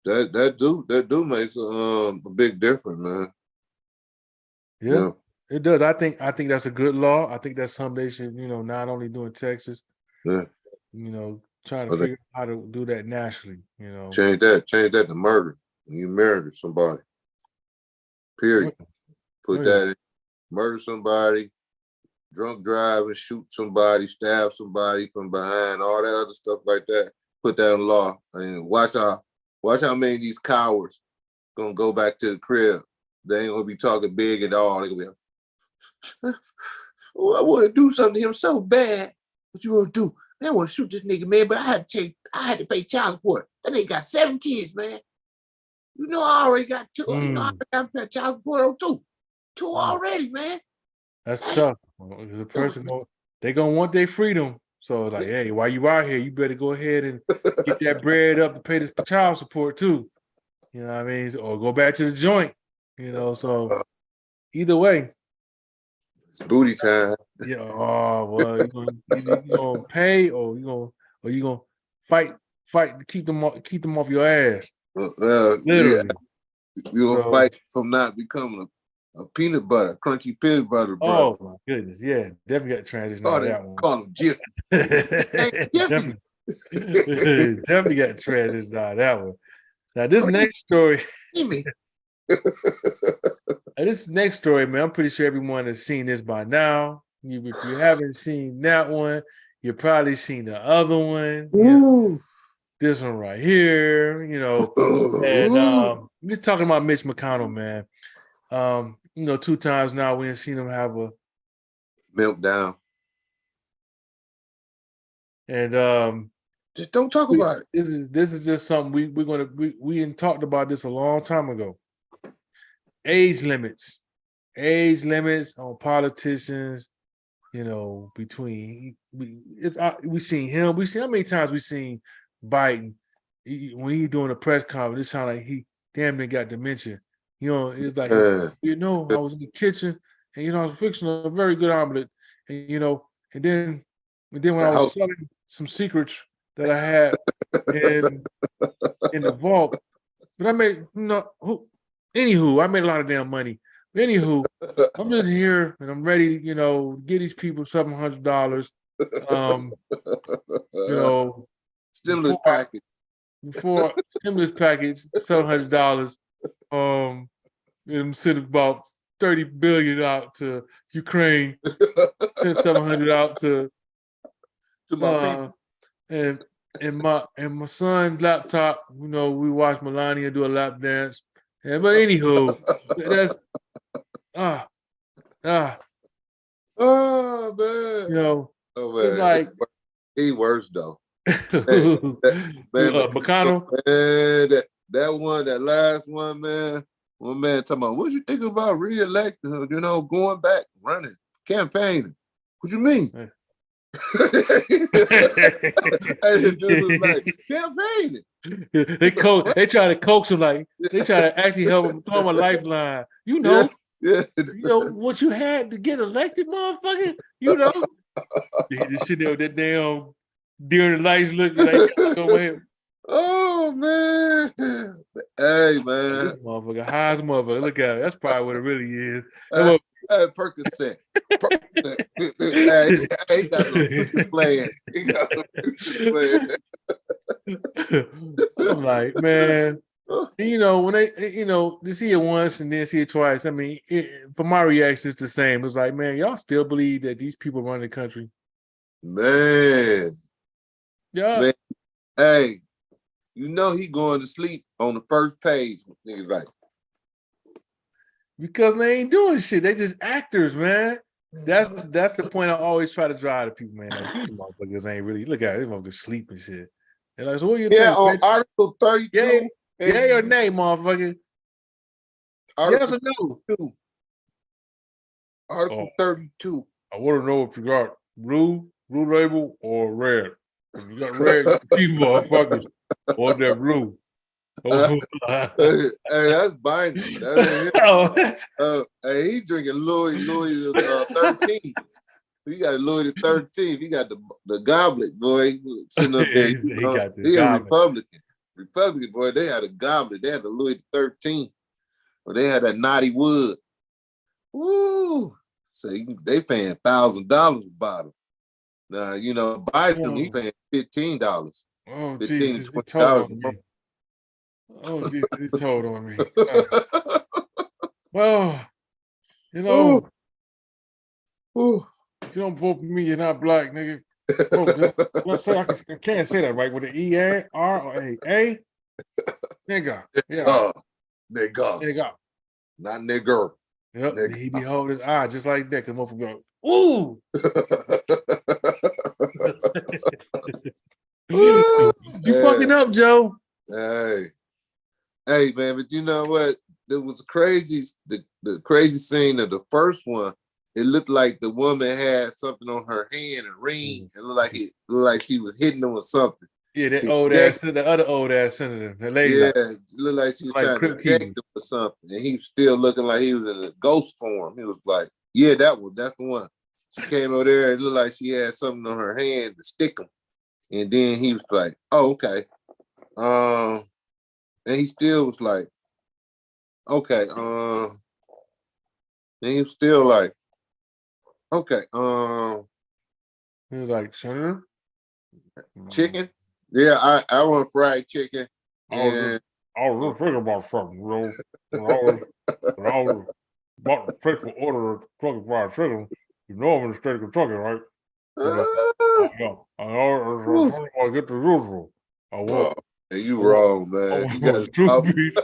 that do makes a big difference, man. Yeah, it does. I think that's a good law. I think that's something they should, not only do in Texas. Yeah. Trying to figure out how to do that nationally. Change that to murder. When you murder somebody. Period. Put that in. Murder somebody. Drunk driving, shoot somebody, stab somebody from behind, all that other stuff like that. Put that in law. And watch how many of these cowards gonna go back to the crib. They ain't gonna be talking big at all. They gonna be I want to do something to him so bad. What you gonna do? Man, I want to shoot this nigga, man, but I had to pay child support. That nigga got 7 kids, man. I already got 2. I already got to pay child support on 2. 2 already, man. That's tough. Because the person, they gonna want their freedom. So like, hey, while you out here, you better go ahead and get that bread up to pay the child support too. You know what I mean? Or go back to the joint. So either way, it's booty time. Yeah. Oh well, you gonna pay or you gonna fight to keep them off your ass. Literally. You gonna fight from not becoming a peanut butter, crunchy peanut butter, brother. Oh my goodness, yeah, definitely got transition out of that one. Call him Jiffy. definitely got transition out of that one. Now this next story. This next story, man, I'm pretty sure everyone has seen this by now. If you haven't seen that one, you've probably seen the other one. this one right here, and we're talking about Mitch McConnell, man. 2 times now we ain't seen him have a Meltdown. and Just don't talk about it. this is just something we ain't talked about this a long time ago. Age limits on politicians, between we seen him. We see how many times we seen Biden when he doing a press conference. It sounded like he damn near got dementia. It's like Uh, I was in the kitchen and I was fixing a very good omelet, and and then when I was selling some secrets that I had in the vault, but I made anywho, I made a lot of damn money. Anywho, I'm just here and I'm ready, to get these people $700. Stimulus package. Before stimulus package, $700. And send about 30 billion out to Ukraine, send 700 out to my people. And my son's laptop, we watched Melania do a lap dance. But anywho, that's Oh man. It's like he worse though. McConnell. Man, that last one, man. One man talking about what you think about re-electing, going back, running, campaigning. What you mean? Hey. And the dude was like, campaigning. They try to coax him, like they try to actually help him, throw him a lifeline. Yeah. What you had to get elected, motherfucker. They sitting there with that damn during the lights looking like go ahead. Oh man. Hey man. This motherfucker, high as motherfucker. Look at it. That's probably what it really is. Hey, Percocet. Hey, he got some future plan. I'm like, man, when they, to see it once and then see it twice. I mean, for my reaction, it's the same. It's like, man, y'all still believe that these people run the country? Man. Yeah. Man. Hey, he going to sleep on the first page. Niggas like, because they ain't doing shit. They just actors, man. That's the point I always try to drive to people, man. Like, these motherfuckers ain't really, look at it, these motherfuckers sleep and shit. They're like, so what you think? On man? Article 32. Yay or nay, motherfucker? Yes or no? 2. Article 32. I want to know if you got blue label or red. If you got red, these motherfuckers want that blue. Hey, that's Biden. That hey, he's drinking Louis 13. He got a Louis the 13th. He got the goblet, boy. Sitting up there. He a Republican, boy. They had a goblet. They had the Louis the 13th. Or they had that Naughty Wood. Woo! So they paying $1,000 a bottle. Now, Biden, he paying $15. Oh, $15 Jesus, to $20 a month. Oh, Jesus, he told on me. Well, Ooh. if you don't vote for me, you're not black, nigga. I can't say that right with the E-R-R-A. Nigga. Yeah. Nigga. Not nigger. Yep. Nigga. He be holding his eye just like that. Cause motherfucker go, ooh. You fucking up, Joe. Hey, man, but you know what? There was crazy. The crazy scene of the first one. It looked like the woman had something on her hand, a ring. It looked like she was hitting him with something. Yeah, that old ass, the other old ass senator, the lady. Yeah, it looked like she was trying to protect him or something, and he was still looking like he was in a ghost form. He was like, "Yeah, that's the one." She came over there and it looked like she had something on her hand to stick him, and then he was like, "Oh, okay." And he still was like, "Okay." And he was still like, "Okay." He was like, "Senator, chicken." Yeah, I want fried chicken. I was just thinking about something, bro. When I was about to place the order of Kentucky Fried Chicken, I'm in the state of Kentucky, right? I get the usual. I want, And you I want, wrong, I man. You got want a two-piece.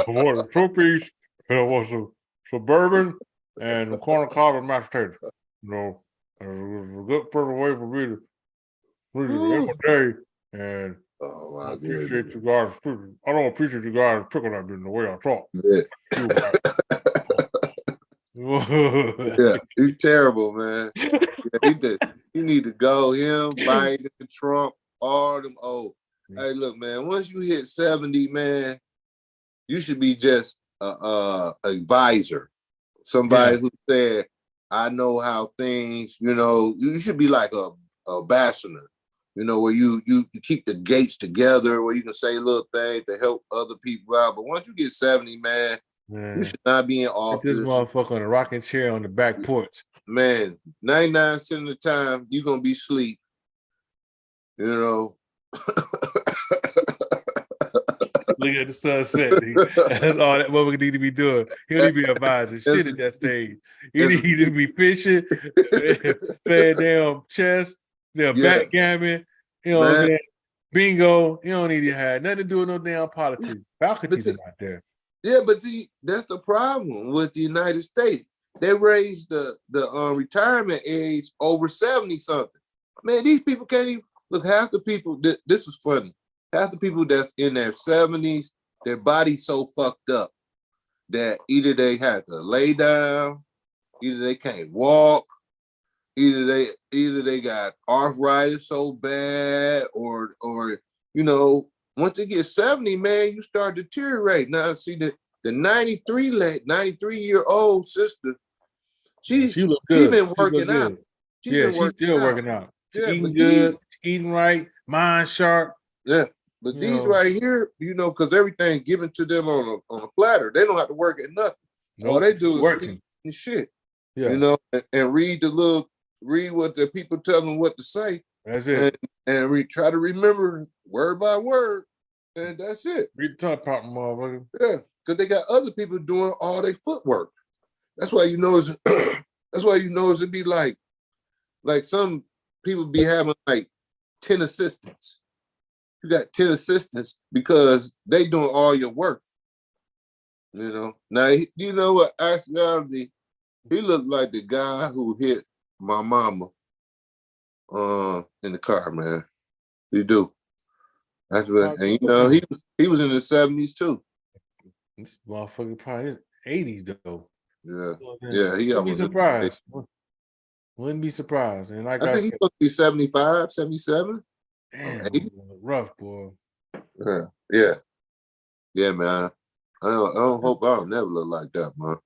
I want a two-piece, and I want some bourbon and a corn cob and mashed potatoes. You know, and it was a good perfect way for me to end my day. And Oh I my appreciate goodness. you guys. I don't appreciate you guys picking at me in the way I talk. Yeah. You guys. Yeah, he's terrible, man. Yeah, he need to go. Him, Biden, Trump, all them old. Hey, look, man. Once you hit 70, man, you should be just a advisor. Somebody who said, "I know how things." You know, you should be like a ambassador. You know, where you keep the gates together, where you can say little things to help other people out. But once you get 70, man, you should not be in Get this office. motherfucker on a rocking chair on the back porch. Man, 99% of the time, you're going to be asleep. You know? Look at the sunset. That's all that motherfucker need to be doing. He don't need to be advising shit at that stage. He need to be fishing, playing damn chess, backgammon, you know what I'm saying? Bingo. You don't need to have nothing to do with no damn politics. Faculties are not there. Yeah, but see, that's the problem with the United States. They raised the retirement age over 70 something. Man, these people can't even look. Half the people, this was funny. Half the people that's in their 70s, their body's so fucked up that either they have to lay down, either they can't walk, either they got arthritis so bad, or you know, once they get 70, man, you start deteriorating. Now, see the 93-year-old sister, she look good. She been working out. She's still working out. She's eating good, eating right, mind sharp. Yeah, but these right here, you know, because everything given to them on a platter, they don't have to work at nothing. All they do is sleep and shit. Yeah. You know, and read what the people tell them what to say. That's it. And try to remember word by word, and that's it. Read the top part, motherfucker. Yeah, because they got other people doing all their footwork. That's why you notice. That's why you notice it be like some people be having like 10 assistants. You got 10 assistants because they doing all your work. You know. Now you know what? Actually, he looked like the guy who hit my mama in the car, man. He do. That's what, and you know, he was in his 70s too. This motherfucker probably his 80s though. Yeah. Yeah, he wouldn't be surprised. Wouldn't be surprised. And like I think he's supposed to be 75, 77. Damn, rough, boy. Yeah. Yeah, man. I don't hope I don't never look like that, man.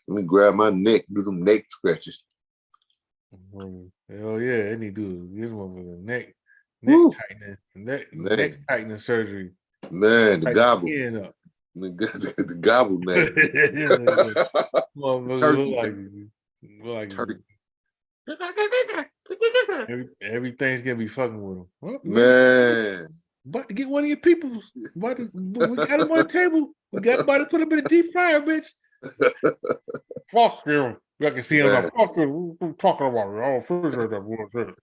Let me grab my neck, do them neck stretches. Hell yeah, any dude. This one neck tightening, neck tightening surgery. Man, the gobble. The gobble, man. Everything's gonna be fucking with him. Well, man. About to get one of your people. We got him on the table. We got about to put him in a deep fryer, bitch. Fuck him. I can see him like, fuck him. What are you talking about? I don't figure that bullshit.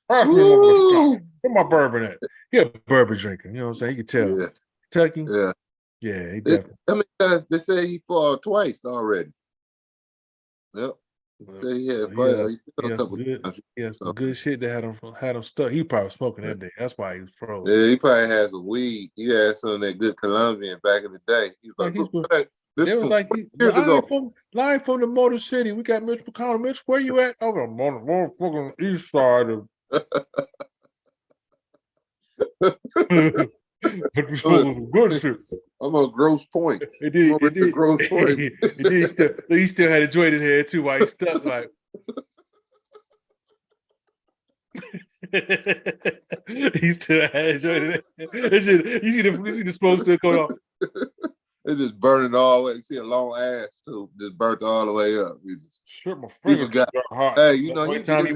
Pass me one. Where my bourbon at? He a bourbon drinker. You know what I'm saying? You can tell. Yeah. Kentucky? Yeah. Yeah, he definitely. I mean, they say he fought twice already. Yep. So he had some good shit that had him stuck. He probably was smoking that day. That's why he was frozen. Yeah, he probably had some weed. He had some of that good Colombian back in the day. He was like, it was like years ago. Live from the Motor City. We got Mitch McConnell. Mitch, where you at? Over on the motherfucking east side of good shit. I'm on Grosse Pointe. It did. Grosse Pointe. He still had a joint in here too while he stuck like. He still had a joint in there. You see the smoke still going on. It's just burning all the way. You see a long ass too, just burnt all the way up. My finger got hot. Hey, you know, he get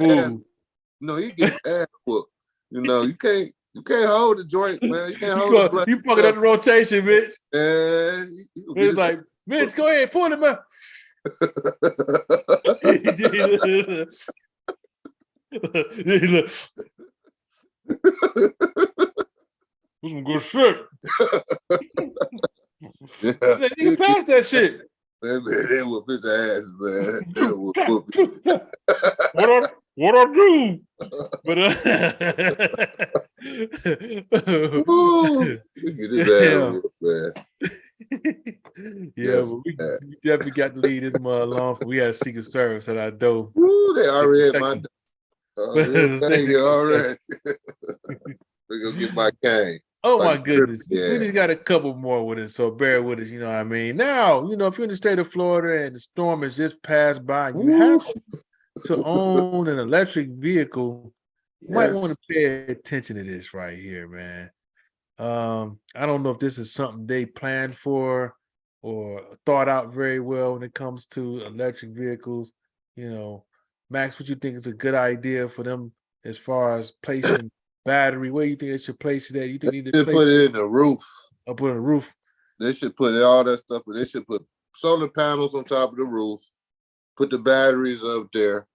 his ass whooped. You know, you can't hold the joint, man. You can't hold the You fucking up the rotation, bitch. Yeah. It's like, Mitch, go ahead, pull him out. This some good shit. Yeah. You pass that shit. Man, they whoop his ass, man. They whoop him. What I do? But Woo! We get his ass yeah. whooped, man. Yeah, Yes. but we definitely got to leave this mother alone. We had a Secret Service at our door. Woo, they already had my Protect thing already. We're gonna get my cane. Oh Like my goodness. yeah. We just got a couple more with it, so bear with us, you know what I mean? Now, you know, if you're in the state of Florida and the storm has just passed by, and you have to own an electric vehicle, you might want to pay attention to this right here, man. I don't know if this is something they planned for or thought out very well when it comes to electric vehicles. You know, Max, what you think is a good idea for them as far as placing battery? Where you think they should place it at? You think they need to put it in the roof. Up on the roof? They should put all that stuff. They should put solar panels on top of the roof, put the batteries up there,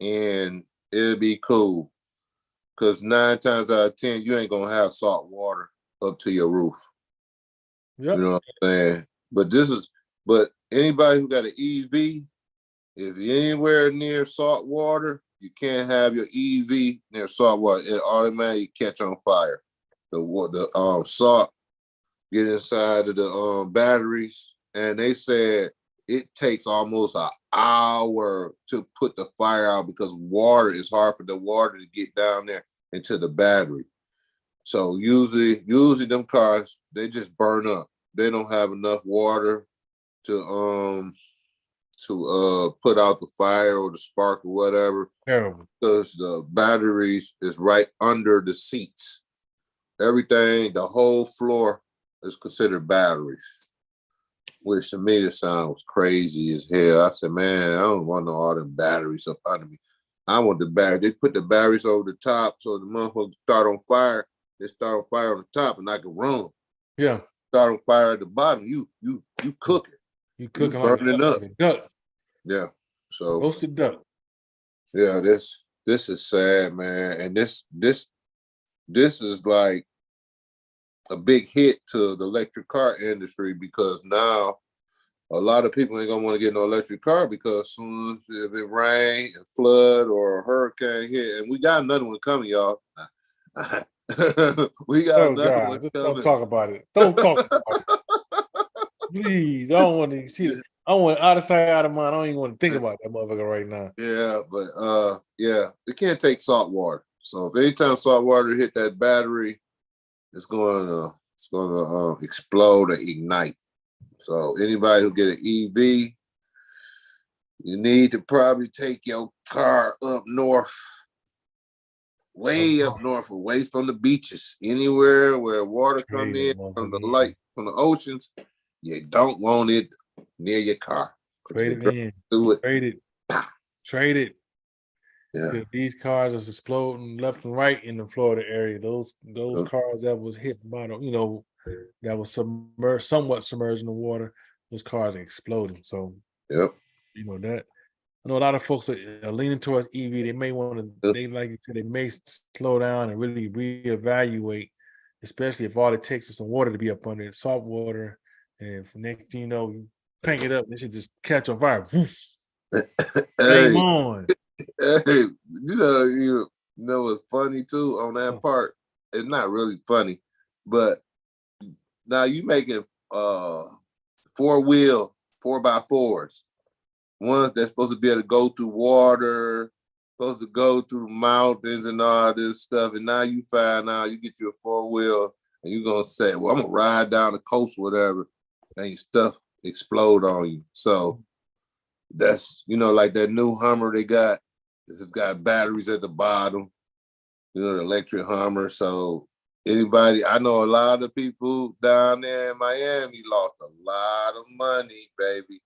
and it'll be cool. Because 9 times out of 10, you ain't gonna have salt water up to your roof. Yep. You know what I'm saying? But anybody who got an EV, if you're anywhere near salt water, you can't have your EV near salt water. It automatically catch on fire. The salt get inside of the batteries, and they said it takes almost an hour to put the fire out because water is hard for the water to get down there into the battery. So usually them cars, they just burn up. They don't have enough water to put out the fire or the spark or whatever. Terrible. Because the batteries is right under the seats. Everything, the whole floor is considered batteries. Which to me, this sounds crazy as hell. I said, man, I don't want all them batteries up under me. I want the battery. They put the batteries over the top so the motherfuckers start on fire. They start on fire on the top and I can run. Yeah. Start on fire at the bottom. You cooking. You cooking burning like up. a duck. Yeah. So roasted duck. Yeah, this is sad, man. And this is like a big hit to the electric car industry because now a lot of people ain't gonna want to get no electric car because soon if it rain and flood or a hurricane hit, and we got another one coming, y'all. We got another one coming. Don't talk about it. Don't talk about it. Please, I don't want to see it. I want out of sight, out of mind. I don't even want to think about that motherfucker right now. Yeah, but yeah, it can't take salt water. So if anytime salt water hit that battery, it's gonna explode or ignite. So anybody who get an EV, you need to probably take your car up north, way up north, away from the beaches, anywhere where water come in from the light, from the oceans. You don't want it near your car. Trade it in. Trade it. Yeah. These cars are exploding left and right in the Florida area. Those cars that was hit by the, that was somewhat submerged in the water, those cars are exploding. So yep. That I know a lot of folks are leaning towards EV. They may want to, they like you said, they may slow down and really reevaluate, especially if all it takes is some water to be up under it, salt water. And next thing you know, you crank it up, it should just catch on fire. Game on. Hey, you know what's funny too on that part? It's not really funny, but now you making 4-wheel 4x4s, ones that's supposed to be able to go through water, supposed to go through mountains and all this stuff, and now you find out you get you a 4-wheel and you're gonna say, well, I'm gonna ride down the coast, whatever, and your stuff explode on you. So that's like that new Hummer they got. It's got batteries at the bottom, the electric Hummer. So anybody, I know a lot of people down there in Miami lost a lot of money, baby,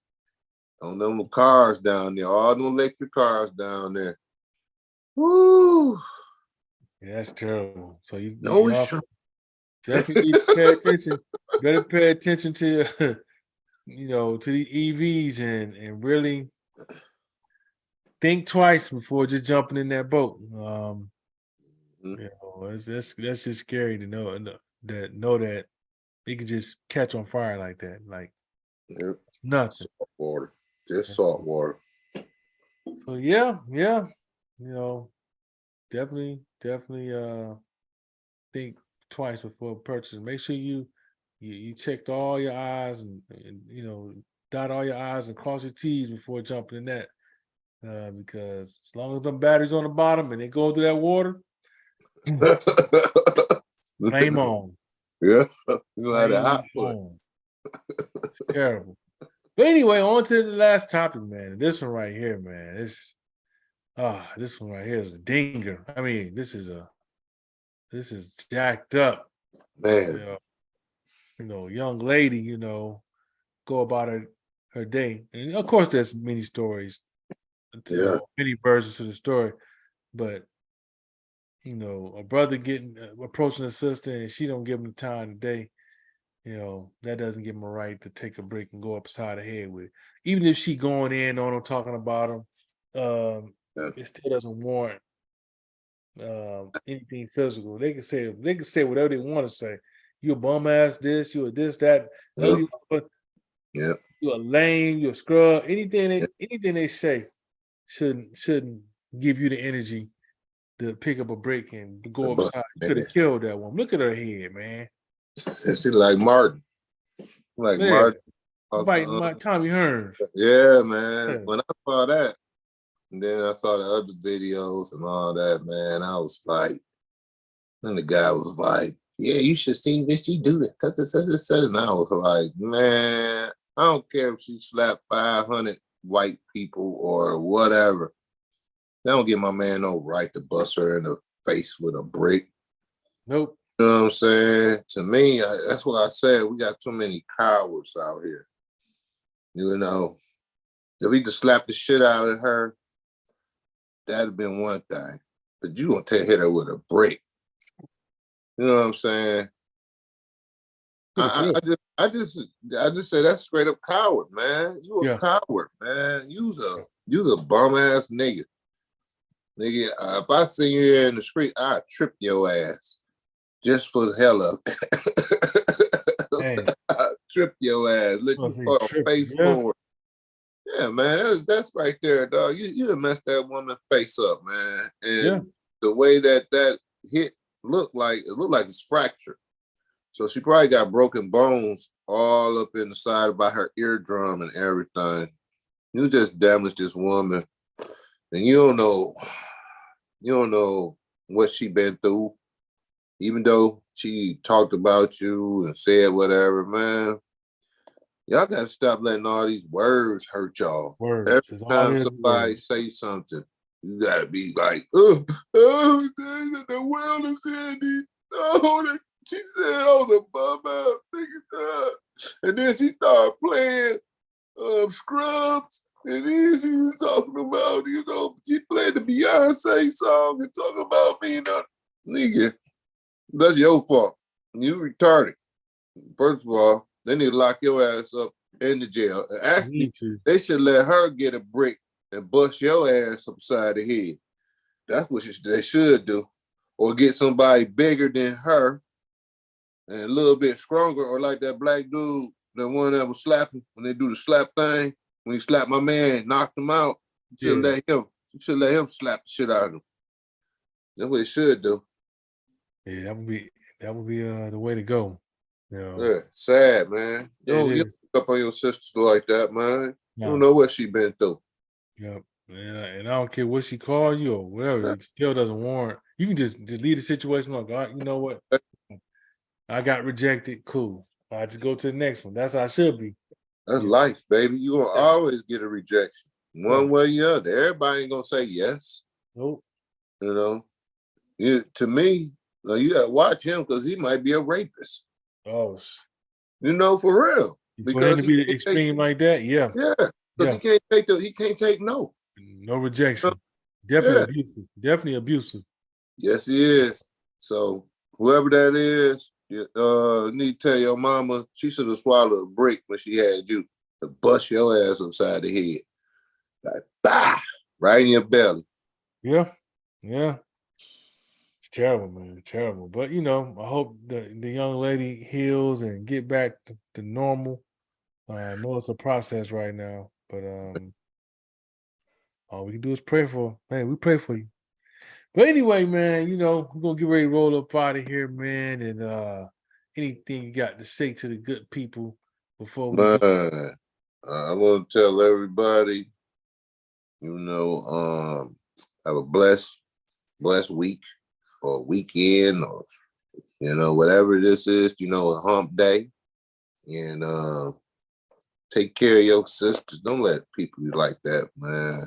on them cars down there, all them electric cars down there. Woo! Yeah, that's terrible. So you definitely need to pay attention. Better pay attention to to the EVs and really think twice before just jumping in that boat. Mhm. You know, that's just scary to know that it could just catch on fire like that, like Yep. nothing. Salt water, just Yeah. salt water. So yeah, definitely think twice before purchasing. Make sure you checked all your I's and dot all your I's and cross your T's before jumping in that. Because as long as the batteries on the bottom and they go through that water, flame on. Yeah, you had a hot Flame foot. on. It's terrible. But anyway, on to the last topic, man. This one right here, man. This one right here is a dinger. I mean, this is jacked up. Man, You young lady, go about her day. And of course there's many stories yeah, many versions to the story, but a brother getting approaching a sister and she don't give him the time of day, that doesn't give him a right to take a break and go upside the head with it. Even if she going in on him talking about him, yeah. it still doesn't warrant anything physical. They can say whatever they want to say. You a bum ass this, you a this, that, Yep. ugly, Yeah, you a lame, you a scrub. yeah. Anything they say shouldn't give you the energy to pick up a break and go But upside. You could man, have killed that woman. Look at her head, man. she like Martin, like Yeah, Martin. fighting my Tommy Hearns. Yeah, man. Yeah. When I saw that, and then I saw the other videos and all that, man, I was like, and the guy was like, "Yeah, you should see this. She do that." And I was like, "Man, I don't care if she slapped 500 white people or whatever. They don't give my man no right to bust her in the face with a brick." Nope. You know what I'm saying? To me, that's what I said. We got too many cowards out here. You know, if he just slapped the shit out of her, that'd have been one thing. But you gonna hit her with a brick. You know what I'm saying? I just say that's straight up coward, man. You a Yeah. coward, man. You's a bum ass nigga. Nigga, if I see you in the street, I'd trip your ass just for the hell of it. Hey, I'd trip your ass, let I you say fall trip. face Yeah. forward. Yeah, man, that's right there, dog. You done messed that woman face up, man. And Yeah. the way that hit looked like it's fractured. So she probably got broken bones all up in the side by her eardrum and everything. You just damaged this woman, and you don't know what she been through. Even though she talked about you and said whatever, man, y'all gotta stop letting all these words hurt y'all. Words. Every It's all time it is. somebody say something, you gotta be like, oh, the world is ending. Oh, she said I was a bum out nigga. And then she started playing Scrubs. And then she was talking about, she played the Beyonce song and talking about me. Nigga, that's your fault. You retarded. First of all, they need to lock your ass up in the jail. And actually, they should let her get a brick and bust your ass upside the head. That's what they should do. Or get somebody bigger than her and a little bit stronger, or like that black dude, the one that was slapping, when they do the slap thing, when he slapped my man, knocked him out, you should let him slap the shit out of him. That's what he should do. Yeah, that would be the way to go. Yeah, sad, man. You don't get up on your sister like that, man. No. You don't know what she been through. Yep. And I don't care what she called you or whatever, it still doesn't warrant. You can just delete the situation. Like, God, you know what? I got rejected. Cool. I just go to the next one. That's how it should be. That's life, baby. You gonna always get a rejection. One way or the other. Everybody ain't gonna say yes. Nope. To me, you gotta watch him because he might be a rapist. Oh. For real. Because him to be extreme like that, yeah. Yeah. Because he can't take no. No rejection. Definitely abusive. Definitely abusive. Yes, he is. So whoever that is, need to tell your mama she should have swallowed a brick when she had you to bust your ass upside the head. Like, bah, right in your belly. Yeah. Yeah. terrible, man. Terrible. But you know, I hope the young lady heals and get back to normal. I know it's a process right now, but all we can do is pray for her. Man, we pray for you. But anyway, man, you know, we're gonna get ready to roll up out of here, man. And anything you got to say to the good people before we go? Man, I want to tell everybody, you know, have a blessed week or weekend or, you know, whatever this is, you know, a hump day. And take care of your sisters. Don't let people be like that, man.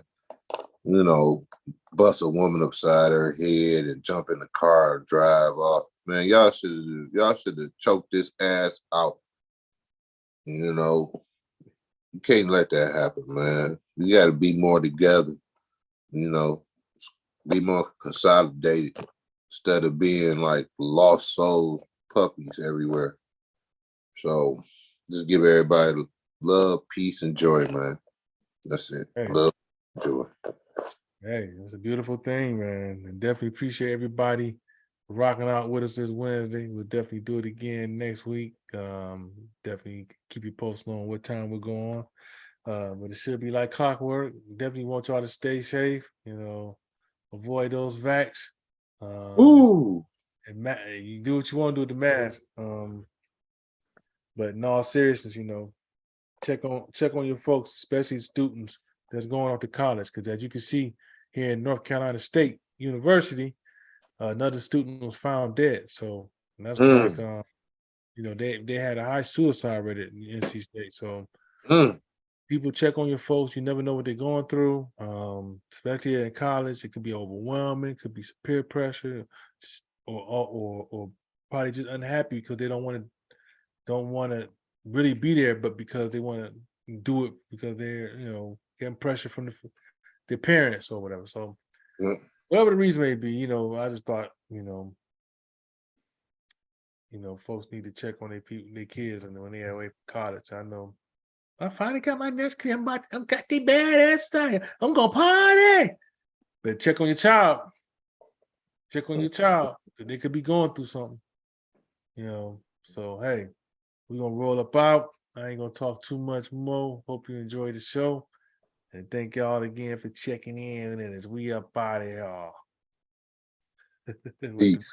You know, bust a woman upside her head and jump in the car and drive off. Man, y'all should have choked this ass out. You know, you can't let that happen, man. You got to be more together. You know, be more consolidated instead of being like lost souls, puppies everywhere. So just give everybody love, peace, and joy, man. That's it. Hey. Love, joy. Hey, it's a beautiful thing, man. And definitely appreciate everybody rocking out with us this Wednesday. We'll definitely do it again next week. Definitely keep you posted on what time we're going. But it should be like clockwork. Definitely want y'all to stay safe. You know, avoid those vax. Ooh. And you do what you want to do with the mask. But in all seriousness, you know, check on your folks, especially students that's going off to college, because as you can see here in North Carolina State University, another student was found dead. So that's like you know, they had a high suicide rate at NC State. So people check on your folks. You never know what they're going through. Especially in college, it could be overwhelming, could be some peer pressure, or probably just unhappy because they don't want to really be there, but because they want to do it because they're, you know, getting pressure from their parents or whatever. So whatever the reason may be, you know, I just thought, you know, folks need to check on their kids, and when they're away from college. I know I finally got my next kid. I'm got the badass style. I'm gonna party. But check on your child. Check on your child. They could be going through something. You know. So hey, we're gonna roll up out. I ain't gonna talk too much more. Hope you enjoyed the show. And thank y'all again for checking in. And as we up out of here. With the